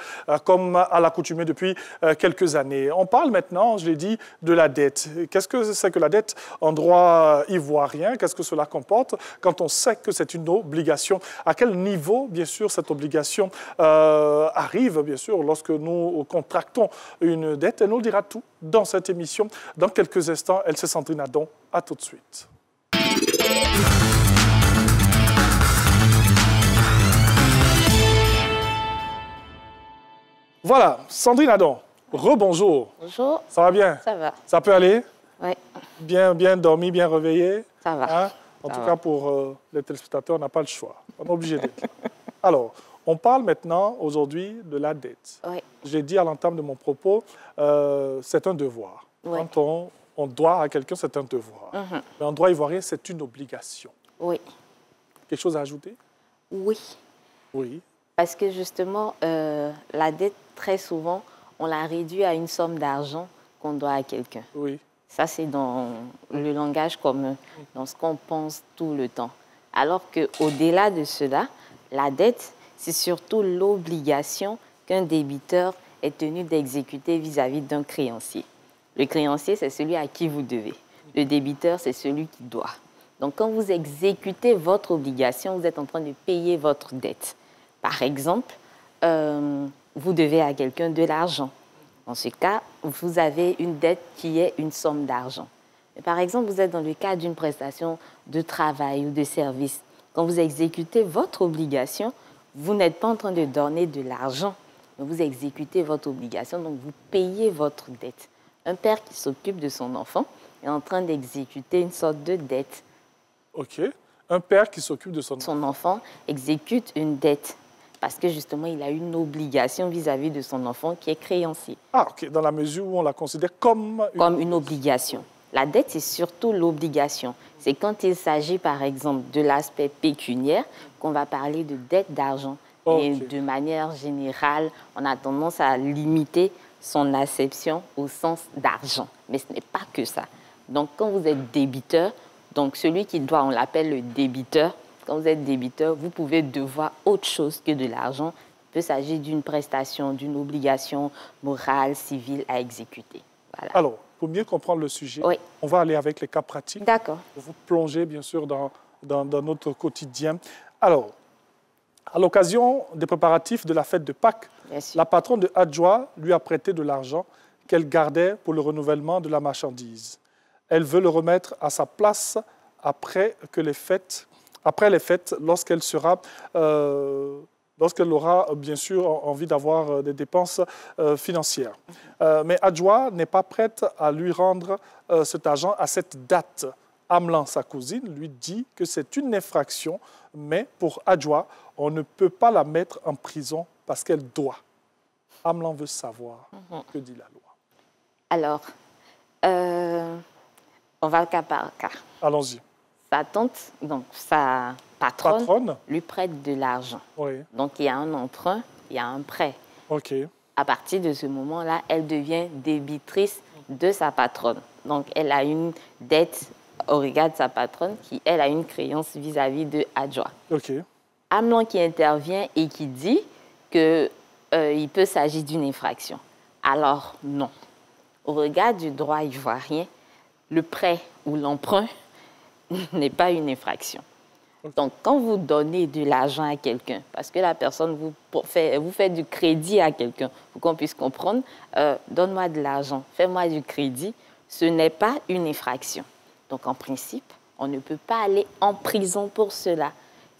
comme à l'accoutumée depuis quelques années. On parle maintenant, je l'ai dit, de la dette. Qu'est-ce que c'est que la dette en droit ivoirien? Qu'est-ce que cela comporte quand on sait que c'est une obligation? À quel niveau, bien sûr, cette obligation arrive, bien sûr, lorsque nous contractons une dette? Elle nous le dira tout dans cette émission. Dans quelques instants, elle c'est Sandrine Adon. À tout de suite. Voilà, Sandrine Adon, rebonjour. Bonjour. Ça va bien? Ça va. Ça peut aller? Oui. Bien dormi, bien réveillé? Ça va. Hein? En tout cas, pour les téléspectateurs, on n'a pas le choix. On est obligé d'être là. Alors, on parle maintenant, aujourd'hui, de la dette. Oui. J'ai dit à l'entame de mon propos, c'est un devoir. Oui. Quand on doit à quelqu'un, c'est un devoir. Mais en droit ivoirien, c'est une obligation. Oui. Quelque chose à ajouter? Oui. Oui. Parce que justement, la dette, très souvent, on la réduit à une somme d'argent qu'on doit à quelqu'un. Oui. Ça, c'est dans le langage commun, dans ce qu'on pense tout le temps. Alors qu'au-delà de cela, la dette, c'est surtout l'obligation qu'un débiteur est tenu d'exécuter vis-à-vis d'un créancier. Le créancier, c'est celui à qui vous devez. Le débiteur, c'est celui qui doit. Donc, quand vous exécutez votre obligation, vous êtes en train de payer votre dette. Par exemple, vous devez à quelqu'un de l'argent. Dans ce cas, vous avez une dette qui est une somme d'argent. Par exemple, vous êtes dans le cadre d'une prestation de travail ou de service. Quand vous exécutez votre obligation, vous n'êtes pas en train de donner de l'argent, mais vous exécutez votre obligation, donc vous payez votre dette. Un père qui s'occupe de son enfant est en train d'exécuter une sorte de dette. OK. Un père qui s'occupe de son enfant. Son enfant exécute une dette parce que justement, il a une obligation vis-à-vis de son enfant qui est créancier. Ah, OK. Dans la mesure où on la considère comme une obligation. La dette, c'est surtout l'obligation. C'est quand il s'agit, par exemple, de l'aspect pécuniaire qu'on va parler de dette d'argent. Okay. Et de manière générale, on a tendance à limiter son acception au sens d'argent. Mais ce n'est pas que ça. Donc, quand vous êtes débiteur, donc celui qui doit, on l'appelle le débiteur. Quand vous êtes débiteur, vous pouvez devoir autre chose que de l'argent. Il peut s'agir d'une prestation, d'une obligation morale, civile à exécuter. Voilà. Alors, pour mieux comprendre le sujet, oui, on va aller avec les cas pratiques. D'accord. Pour vous plonger, bien sûr, dans notre quotidien. Alors, à l'occasion des préparatifs de la fête de Pâques, la patronne de Adjoa lui a prêté de l'argent qu'elle gardait pour le renouvellement de la marchandise. Elle veut le remettre à sa place après les fêtes, lorsqu'elle aura bien sûr envie d'avoir des dépenses financières. Mais Adjoa n'est pas prête à lui rendre cet argent à cette date. Amlan, sa cousine, lui dit que c'est une infraction, mais pour Adjoa, on ne peut pas la mettre en prison parce qu'elle doit. Amlan veut savoir que dit la loi. Alors, on va cas par cas. Allons-y. Sa tante, donc sa patronne, lui prête de l'argent. Oui. Donc, il y a un emprunt, il y a un prêt. OK. À partir de ce moment-là, elle devient débitrice de sa patronne. Donc, elle a une dette au regard de sa patronne qui, elle, a une créance vis-à-vis de Adjoa. OK. Amlan qui intervient et qui dit qu'il peut s'agir d'une infraction. Alors, non. Au regard du droit ivoirien, le prêt ou l'emprunt n'est pas une infraction. Donc, quand vous donnez de l'argent à quelqu'un, parce que la personne vous fait du crédit à quelqu'un, pour qu'on puisse comprendre, donne-moi de l'argent, fais-moi du crédit, ce n'est pas une infraction. Donc, en principe, on ne peut pas aller en prison pour cela.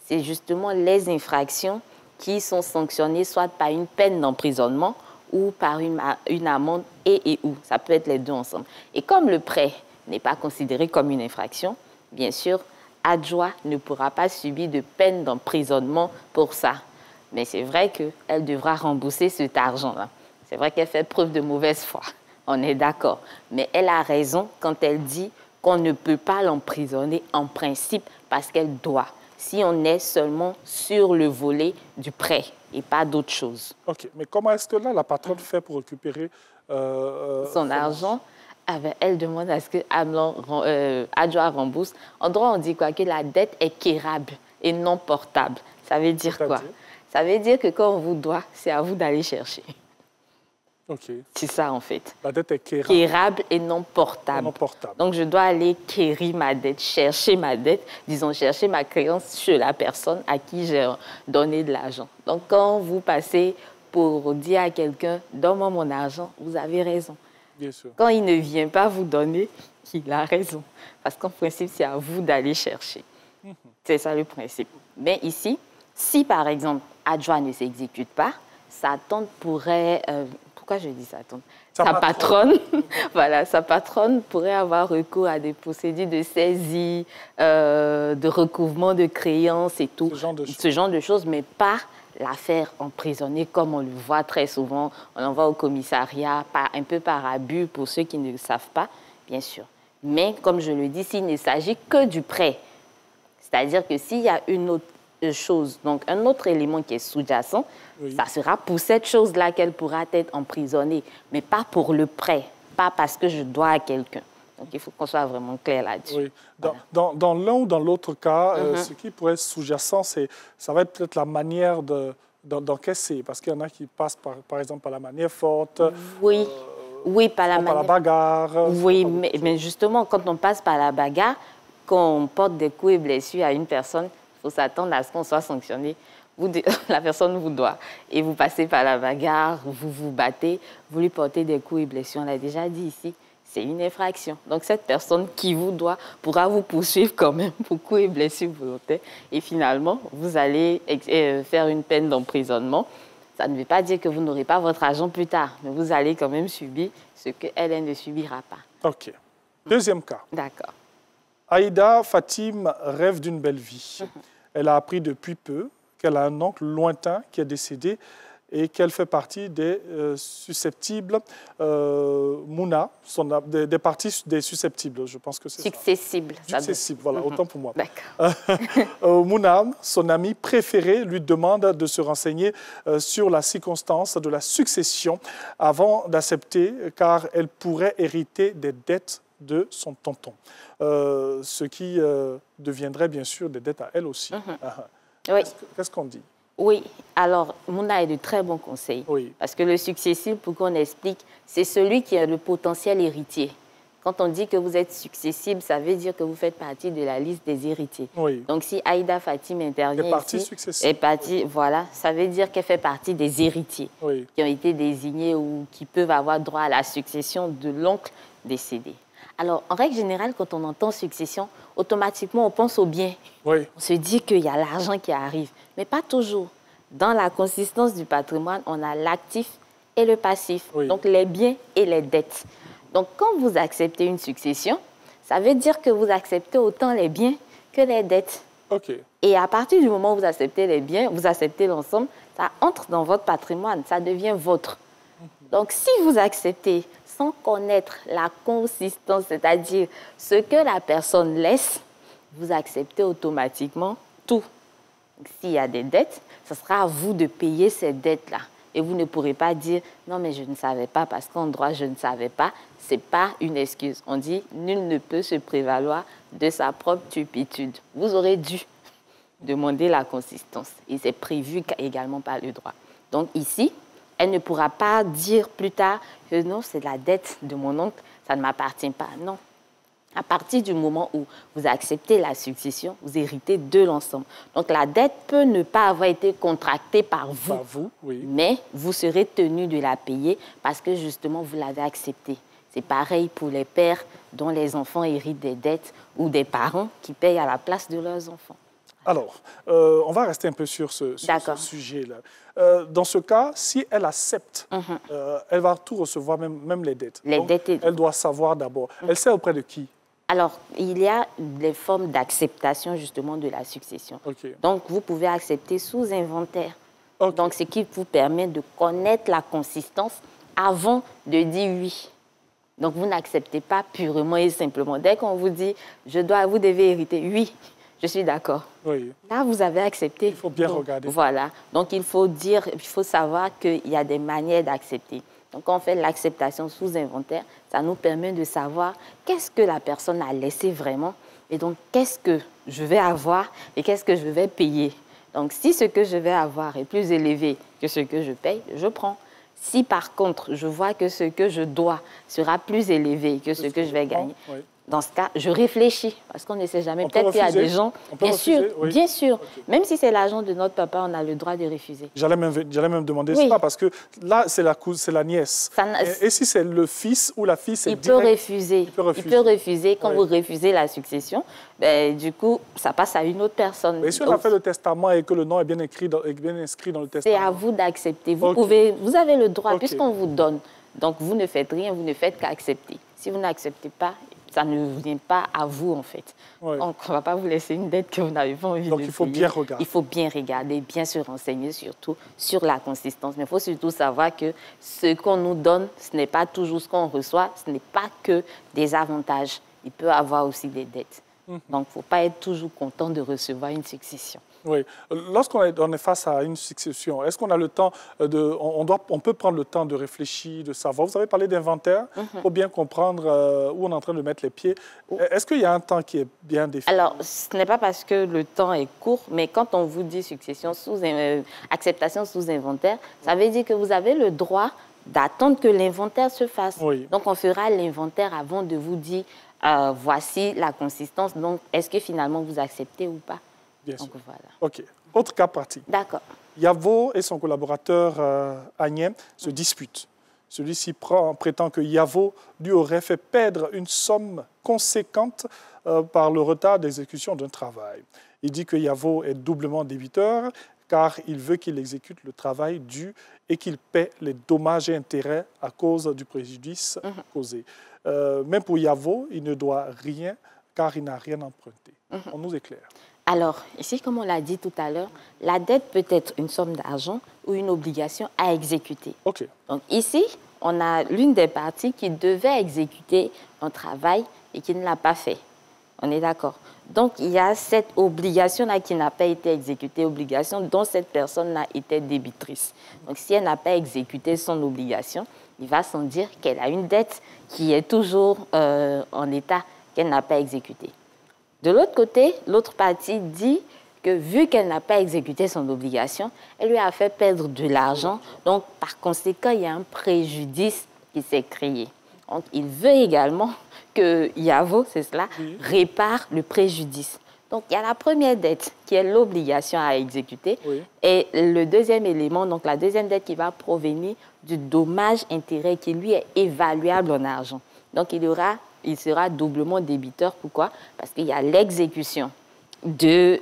C'est justement les infractions qui sont sanctionnées soit par une peine d'emprisonnement ou par une amende et ou. Ça peut être les deux ensemble. Et comme le prêt n'est pas considéré comme une infraction, bien sûr, Adjoa ne pourra pas subir de peine d'emprisonnement pour ça. Mais c'est vrai qu'elle devra rembourser cet argent-là. C'est vrai qu'elle fait preuve de mauvaise foi. On est d'accord. Mais elle a raison quand elle dit qu'on ne peut pas l'emprisonner en principe parce qu'elle doit. Si on est seulement sur le volet du prêt et pas d'autre chose. OK. Mais comment est-ce que là, la patronne fait pour récupérer son argent? Elle demande à ce que Adjoa rembourse. En droit, on dit quoi? Que la dette est quérable et non portable. Ça veut dire quoi? Ça veut dire que quand on vous doit, c'est à vous d'aller chercher. OK. C'est ça, en fait. La dette est quérable. Quérable et non portable. Non portable. Donc, je dois aller quérir ma dette, chercher ma dette, disons, chercher ma créance chez la personne à qui j'ai donné de l'argent. Donc, quand vous passez pour dire à quelqu'un « donne-moi mon argent », vous avez raison. Bien sûr. Quand il ne vient pas vous donner, il a raison. Parce qu'en principe, c'est à vous d'aller chercher. C'est ça le principe. Mais ici, si par exemple, Adjoa ne s'exécute pas, sa tante pourrait... pourquoi je dis sa tante? Sa patronne. Voilà, sa patronne pourrait avoir recours à des procédures de saisie, de recouvrement de créances et tout. Ce genre de choses, mais pas la faire emprisonner comme on le voit très souvent. On envoie au commissariat, un peu par abus pour ceux qui ne le savent pas, bien sûr. Mais comme je le dis, s'il ne s'agit que du prêt, c'est-à-dire que s'il y a une autre chose, donc un autre élément qui est sous-jacent, ça sera pour cette chose-là qu'elle pourra être emprisonnée, mais pas pour le prêt, pas parce que je dois à quelqu'un. Donc, il faut qu'on soit vraiment clair là-dessus. Oui. Dans l'un ou dans l'autre cas, ce qui pourrait être sous-jacent, ça va être peut-être la manière d'encaisser, parce qu'il y en a qui passent, par exemple, par la manière forte. Oui, oui, par la bagarre. Oui, mais justement, quand on passe par la bagarre, qu'on porte des coups et blessures à une personne, il faut s'attendre à ce qu'on soit sanctionné. La personne vous doit. Et vous passez par la bagarre, vous vous battez, vous lui portez des coups et blessures. On l'a déjà dit ici, c'est une infraction. Donc, cette personne qui vous doit pourra vous poursuivre quand même pour coups et blessures volontaires. Et finalement, vous allez faire une peine d'emprisonnement. Ça ne veut pas dire que vous n'aurez pas votre argent plus tard, mais vous allez quand même subir ce qu'elle ne subira pas. OK. Deuxième cas. D'accord. Aïda Fatim rêve d'une belle vie. Elle a appris depuis peu qu'elle a un oncle lointain qui est décédé et qu'elle fait partie des susceptibles. Mouna, des parties des susceptibles, je pense que c'est ça. Successibles. Successibles, voilà, autant pour moi. D'accord. Mouna, son amie préférée, lui demande de se renseigner sur la circonstance de la succession avant d'accepter, car elle pourrait hériter des dettes de son tonton. Ce qui deviendrait bien sûr des dettes à elle aussi. Oui. Qu'est-ce qu'on dit? Oui, alors Mouna a de très bons conseils. Oui. Parce que le successible, pour qu'on explique, c'est celui qui a le potentiel héritier. Quand on dit que vous êtes successible, ça veut dire que vous faites partie de la liste des héritiers. Oui. Donc si Aïda Fatim intervient ici, voilà, ça veut dire qu'elle fait partie des héritiers qui ont été désignés ou qui peuvent avoir droit à la succession de l'oncle décédé. Alors, en règle générale, quand on entend succession, automatiquement, on pense au bien. Oui. On se dit qu'il y a l'argent qui arrive, mais pas toujours. Dans la consistance du patrimoine, on a l'actif et le passif, donc les biens et les dettes. Donc, quand vous acceptez une succession, ça veut dire que vous acceptez autant les biens que les dettes. Okay. Et à partir du moment où vous acceptez les biens, vous acceptez l'ensemble, ça entre dans votre patrimoine, ça devient votre. Donc, si vous acceptez sans connaître la consistance, c'est-à-dire ce que la personne laisse, vous acceptez automatiquement tout. S'il y a des dettes, ce sera à vous de payer ces dettes-là. Et vous ne pourrez pas dire « non, mais je ne savais pas parce qu'en droit, je ne savais pas ». Ce n'est pas une excuse. On dit « nul ne peut se prévaloir de sa propre turpitude ». Vous aurez dû demander la consistance. Et c'est prévu également par le droit. Donc ici, elle ne pourra pas dire plus tard que non, c'est la dette de mon oncle, ça ne m'appartient pas. Non. À partir du moment où vous acceptez la succession, vous héritez de l'ensemble. Donc la dette peut ne pas avoir été contractée par vous, oui. Mais vous serez tenu de la payer parce que justement vous l'avez acceptée. C'est pareil pour les pères dont les enfants héritent des dettes ou des parents qui payent à la place de leurs enfants. Alors, on va rester un peu sur ce sujet-là. Dans ce cas, si elle accepte, elle va tout recevoir, même les dettes. Elle doit savoir d'abord. Elle sait auprès de qui? Alors, il y a des formes d'acceptation justement de la succession. Donc, vous pouvez accepter sous inventaire. Donc, ce qui vous permet de connaître la consistance avant de dire oui. Donc, vous n'acceptez pas purement et simplement. Dès qu'on vous dit, vous devez hériter, oui, je suis d'accord. Oui. Là, vous avez accepté. Il faut bien regarder. Voilà. Donc, il faut savoir qu'il y a des manières d'accepter. Donc, quand on fait l'acceptation sous inventaire, ça nous permet de savoir qu'est-ce que la personne a laissé vraiment et donc qu'est-ce que je vais avoir et qu'est-ce que je vais payer. Donc, si ce que je vais avoir est plus élevé que ce que je paye, je prends. Si par contre, je vois que ce que je dois sera plus élevé que ce que je vais gagner, dans ce cas, je réfléchis, parce qu'on ne sait jamais. Peut-être qu'il y a des gens... Bien sûr. Même si c'est l'argent de notre papa, on a le droit de refuser. J'allais même demander ça, parce que là, c'est la nièce. Et si c'est le fils ou la fille, c'est direct... Il peut refuser. Quand vous refusez la succession, du coup, ça passe à une autre personne. Mais si on a fait le testament et que le nom est bien inscrit dans le testament... C'est à vous d'accepter. Vous avez le droit, puisqu'on vous donne. Donc, vous ne faites rien, vous ne faites qu'accepter. Si vous n'acceptez pas, ça ne vient pas à vous, en fait. Donc, on ne va pas vous laisser une dette que vous n'avez pas envie de payer. Donc, il faut bien regarder. Il faut bien regarder, bien se renseigner, surtout sur la consistance. Mais il faut surtout savoir que ce qu'on nous donne, ce n'est pas toujours ce qu'on reçoit, ce n'est pas que des avantages. Il peut y avoir aussi des dettes. Donc, il ne faut pas être toujours content de recevoir une succession. Oui. Lorsqu'on est face à une succession, est-ce qu'on a le temps on peut prendre le temps de réfléchir, de savoir? Vous avez parlé d'inventaire pour bien comprendre où on est en train de mettre les pieds. Est-ce qu'il y a un temps qui est bien défini? Alors, ce n'est pas parce que le temps est court, mais quand on vous dit succession acceptation sous inventaire, ça veut dire que vous avez le droit d'attendre que l'inventaire se fasse. Donc, on fera l'inventaire avant de vous dire voici la consistance. Donc, est-ce que finalement vous acceptez ou pas? Bien sûr. Voilà. OK. Autre cas pratique. D'accord. Yavo et son collaborateur Agnès se disputent. Celui-ci prétend que Yavo lui aurait fait perdre une somme conséquente par le retard d'exécution d'un travail. Il dit que Yavo est doublement débiteur car il veut qu'il exécute le travail dû et qu'il paie les dommages et intérêts à cause du préjudice causé. Même pour Yavo, il ne doit rien car il n'a rien emprunté. On nous éclaire. Alors, ici, comme on l'a dit tout à l'heure, la dette peut être une somme d'argent ou une obligation à exécuter. Donc ici, on a l'une des parties qui devait exécuter un travail et qui ne l'a pas fait. On est d'accord. Donc, il y a cette obligation-là qui n'a pas été exécutée, obligation dont cette personne-là était débitrice. Donc, si elle n'a pas exécuté son obligation, il va sans dire qu'elle a une dette qui est toujours en état qu'elle n'a pas exécutée. De l'autre côté, l'autre partie dit que vu qu'elle n'a pas exécuté son obligation, elle lui a fait perdre de l'argent. Donc, par conséquent, il y a un préjudice qui s'est créé. Donc, il veut également que Yavo, c'est cela, répare le préjudice. Donc, il y a la première dette qui est l'obligation à exécuter. Et le deuxième élément, donc la deuxième dette qui va provenir du dommage-intérêt qui, lui, est évaluable en argent. Donc, il sera doublement débiteur. Pourquoi? Parce qu'il y a l'exécution de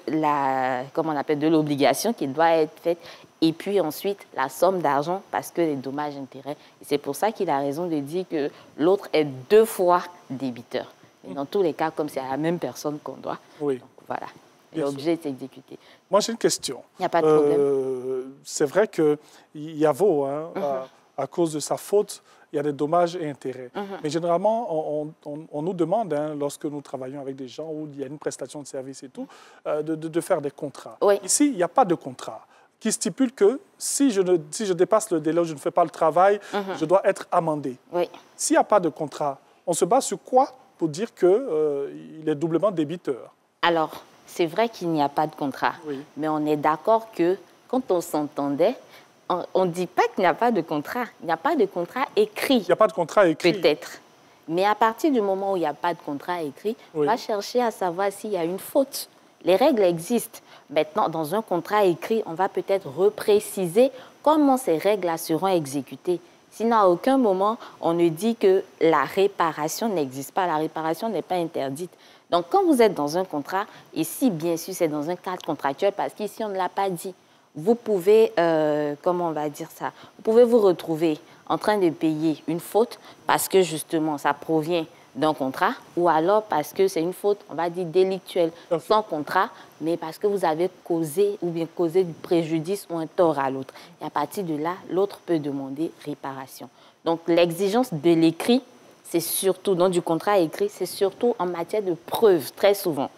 l'obligation qui doit être faite et puis ensuite la somme d'argent parce que les dommages-intérêts. C'est pour ça qu'il a raison de dire que l'autre est 2 fois débiteur. Et dans tous les cas, comme c'est à la même personne qu'on doit, donc voilà, l'objet est exécuté. Moi, j'ai une question. Il n'y a pas de problème. C'est vrai que Yavo, à cause de sa faute, il y a des dommages et intérêts. Mais généralement, on nous demande, lorsque nous travaillons avec des gens où il y a une prestation de service et tout, de faire des contrats. Ici, il n'y a pas de contrat qui stipule que si je dépasse le délai, je ne fais pas le travail, je dois être amendé. S'il n'y a pas de contrat, on se base sur quoi pour dire qu'il est doublement débiteur? Alors, c'est vrai qu'il n'y a pas de contrat, mais on est d'accord que quand on s'entendait, on ne dit pas qu'il n'y a pas de contrat. Il n'y a pas de contrat écrit. Il n'y a pas de contrat écrit. Peut-être. Mais à partir du moment où il n'y a pas de contrat écrit, on va chercher à savoir s'il y a une faute. Les règles existent. Maintenant, dans un contrat écrit, on va peut-être repréciser comment ces règles-là seront exécutées. Sinon, à aucun moment, on ne dit que la réparation n'existe pas. La réparation n'est pas interdite. Donc, quand vous êtes dans un contrat, et si bien sûr c'est dans un cadre contractuel, parce qu'ici on ne l'a pas dit, vous pouvez, comment on va dire ça, vous pouvez vous retrouver en train de payer une faute parce que justement ça provient d'un contrat, ou alors parce que c'est une faute, on va dire, délictuelle, sans contrat, mais parce que vous avez causé ou bien causé du préjudice ou un tort à l'autre. Et à partir de là, l'autre peut demander réparation. Donc l'exigence de l'écrit, c'est surtout, dans du contrat écrit, c'est surtout en matière de preuve, très souvent.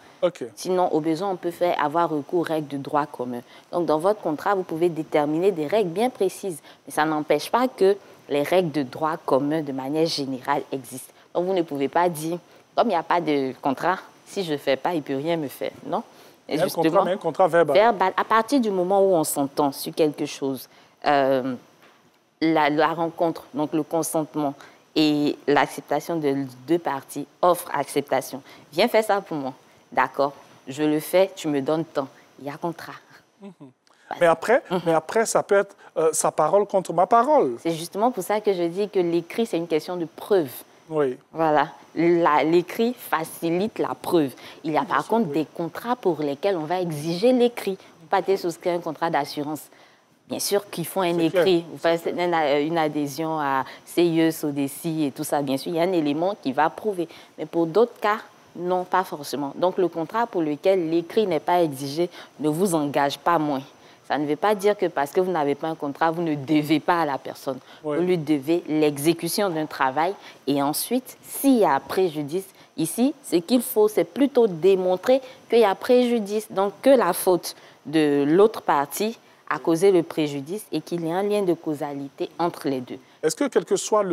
Sinon, au besoin, on peut avoir recours aux règles de droit commun. Donc dans votre contrat, vous pouvez déterminer des règles bien précises, mais ça n'empêche pas que les règles de droit commun, de manière générale, existent. Donc, vous ne pouvez pas dire, comme il n'y a pas de contrat, si je ne fais pas, il ne peut rien me faire. Non. Et justement, un contrat verbal. À partir du moment où on s'entend sur quelque chose, la rencontre, donc le consentement et l'acceptation de deux parties, offre acceptation. Viens faire ça pour moi. D'accord, je le fais, tu me donnes temps. Il y a contrat. Mais après, ça peut être sa parole contre ma parole. C'est justement pour ça que je dis que l'écrit, c'est une question de preuve. Oui. Voilà. L'écrit facilite la preuve. Il y a par contre des contrats pour lesquels on va exiger l'écrit. Vous partez souscrire un contrat d'assurance. Bien sûr qu'ils font un écrit. Vous faites une adhésion à CIE, SODECI et tout ça. Bien sûr, il y a un élément qui va prouver. Mais pour d'autres cas, non, pas forcément. Donc le contrat pour lequel l'écrit n'est pas exigé ne vous engage pas moins. Ça ne veut pas dire que parce que vous n'avez pas un contrat, vous ne devez pas à la personne. Vous lui devez l'exécution d'un travail. Et ensuite, s'il y a préjudice, ici, ce qu'il faut, c'est plutôt démontrer qu'il y a préjudice, donc que la faute de l'autre partie a causé le préjudice et qu'il y a un lien de causalité entre les deux. Est-ce que quelle que soit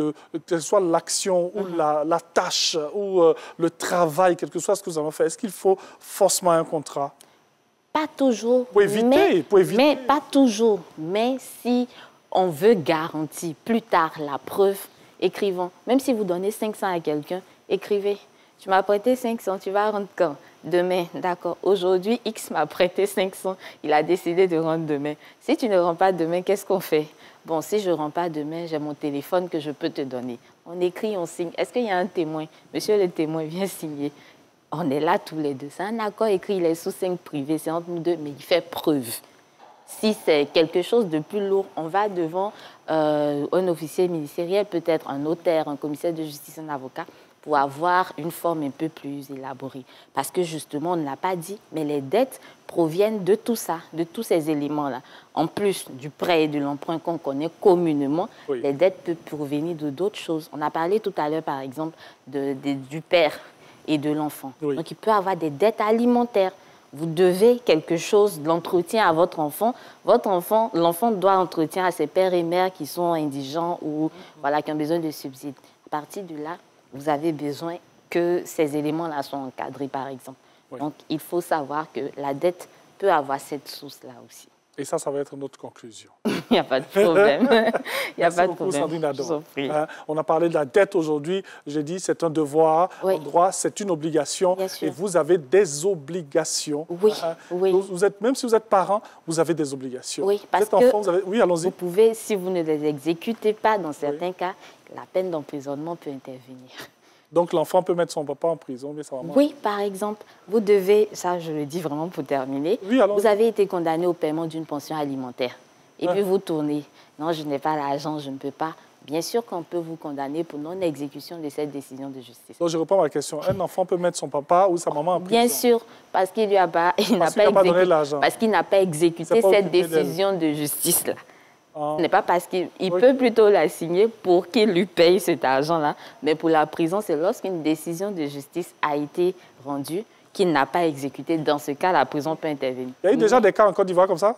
l'action ou la tâche ou le travail, quel que soit ce que vous avez fait, est-ce qu'il faut forcément un contrat? Pas toujours, pour éviter. Mais pas toujours. Mais si on veut garantir plus tard la preuve, écrivons. Même si vous donnez 500 à quelqu'un, écrivez. Tu m'as prêté 500, tu vas rendre quand? Demain, d'accord. Aujourd'hui, X m'a prêté 500, il a décidé de rendre demain. Si tu ne rends pas demain, qu'est-ce qu'on fait? Bon, si je ne rends pas demain, j'ai mon téléphone que je peux te donner. On écrit, on signe. Est-ce qu'il y a un témoin? Monsieur le témoin, viens signer. On est là tous les deux. C'est un accord écrit, il est sous 5 privés, c'est entre nous deux, mais il fait preuve. Si c'est quelque chose de plus lourd, on va devant un officier ministériel, peut-être un notaire, un commissaire de justice, un avocat, pour avoir une forme un peu plus élaborée. Parce que justement, on ne l'a pas dit, mais les dettes proviennent de tout ça, de tous ces éléments-là. En plus du prêt et de l'emprunt qu'on connaît communément, les dettes peuvent provenir de d'autres choses. On a parlé tout à l'heure, par exemple, du père et de l'enfant. Donc, il peut avoir des dettes alimentaires. Vous devez quelque chose, de l'entretien à votre enfant. L'enfant doit entretien à ses pères et mères qui sont indigents ou voilà, qui ont besoin de subsides. À partir de là, vous avez besoin que ces éléments-là soient encadrés, par exemple. Donc, il faut savoir que la dette peut avoir cette source-là aussi. Et ça va être notre conclusion. Il n'y a pas de problème. Il n'y a pas de problème. Sandrine Adon. On a parlé de la dette aujourd'hui. J'ai dit c'est un devoir, un droit, c'est une obligation. Et vous avez des obligations. Oui. Même si vous êtes parent, vous avez des obligations. Oui, parce que oui, allons-y. Vous pouvez, si vous ne les exécutez pas, dans certains cas, la peine d'emprisonnement peut intervenir. Donc l'enfant peut mettre son papa en prison, mais sa maman... Oui, par exemple, vous devez, ça je le dis vraiment pour terminer, vous avez été condamné au paiement d'une pension alimentaire. Et puis vous tournez, non, je n'ai pas l'argent, je ne peux pas. Bien sûr qu'on peut vous condamner pour non-exécution de cette décision de justice. Donc je reprends ma question. Un enfant peut mettre son papa ou sa maman en prison? Bien sûr, parce qu'il n'a pas exécuté cette décision de justice-là. Ce n'est pas parce qu'il peut plutôt la signer pour qu'il lui paye cet argent-là, mais pour la prison, c'est lorsqu'une décision de justice a été rendue qu'il n'a pas exécuté. Dans ce cas, la prison peut intervenir. Il y a eu déjà des cas en Côte d'Ivoire comme ça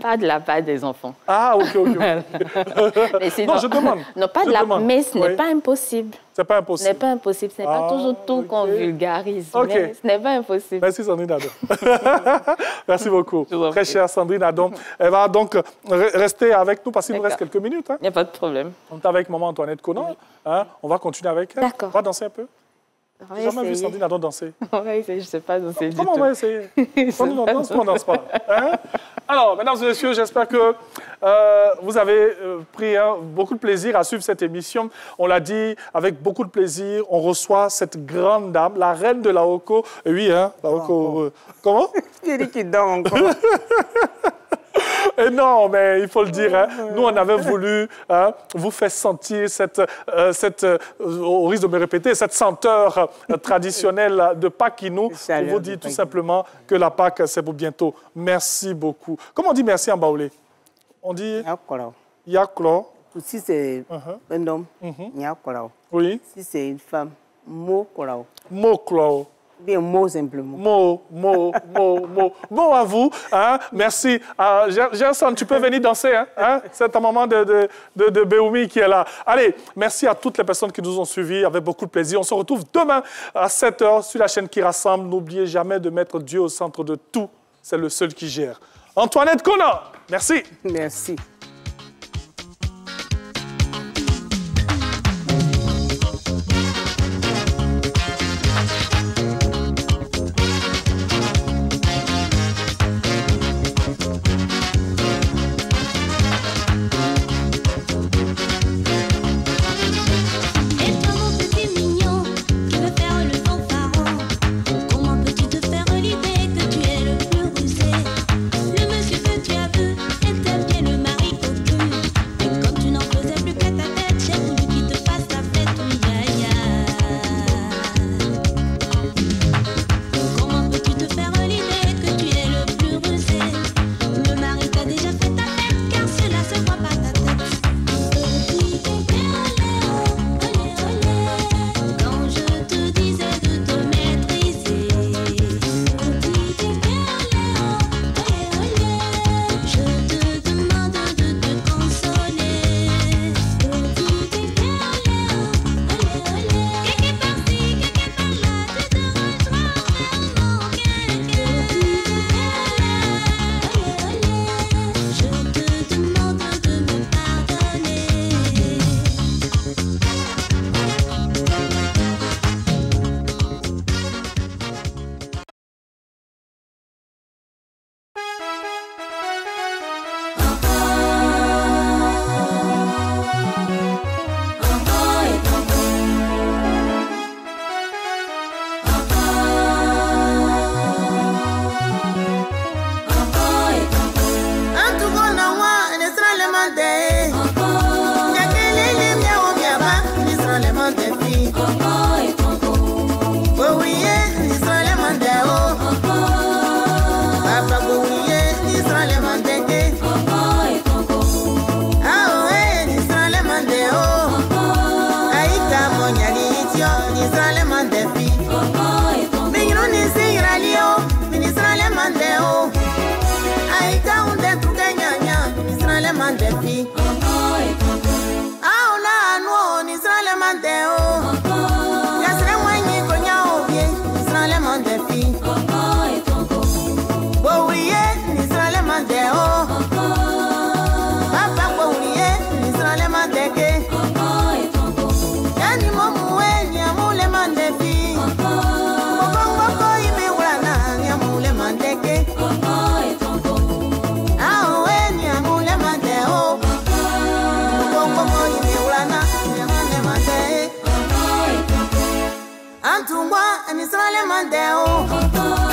Pas de la part des enfants. Ah, ok. Mais sinon, non, je demande. Non, pas de la part, mais ce n'est pas impossible. C'est pas impossible. Ce n'est pas impossible. Ce n'est pas toujours tout qu'on vulgarise. Mais ce n'est pas impossible. Merci Sandrine Adon. Merci beaucoup. Très chère Sandrine Adon. Elle va donc rester avec nous parce qu'il nous reste quelques minutes. Il n'y a pas de problème. On est avec maman Antoinette Conan. On va continuer avec elle. D'accord. On va danser un peu. J'ai jamais vu Sandrine Ado danser. On va essayer, je ne sais pas danser du tout. Comment on va essayer? Sandrine danse ou on ne danse pas? Hein? Alors, mesdames et messieurs, j'espère que vous avez pris beaucoup de plaisir à suivre cette émission. On l'a dit, avec beaucoup de plaisir, on reçoit cette grande dame, la reine de la Oko. Oui, hein, la Oko. Comment? Il dit qu'il dort encore. Et non, mais il faut le dire, hein, nous, on avait voulu vous faire sentir au risque de me répéter, cette senteur traditionnelle de Pakinou. On vous dit tout simplement que la Pâque, c'est pour bientôt. Merci beaucoup. Comment on dit merci en baoulé? On dit... Yakolo. Yakolo. Si c'est un homme, Yakolo. Oui. Si c'est une femme, Mokolo. Mokolo. Bien, mot simplement. Mot à vous. Hein? Merci. Gerson, tu peux venir danser. Hein? C'est un moment de Béoumi qui est là. Allez, merci à toutes les personnes qui nous ont suivis avec beaucoup de plaisir. On se retrouve demain à 7h sur la chaîne qui rassemble. N'oubliez jamais de mettre Dieu au centre de tout. C'est le seul qui gère. Antoinette Kona, merci. Merci. Antungwa, and it's all a man there.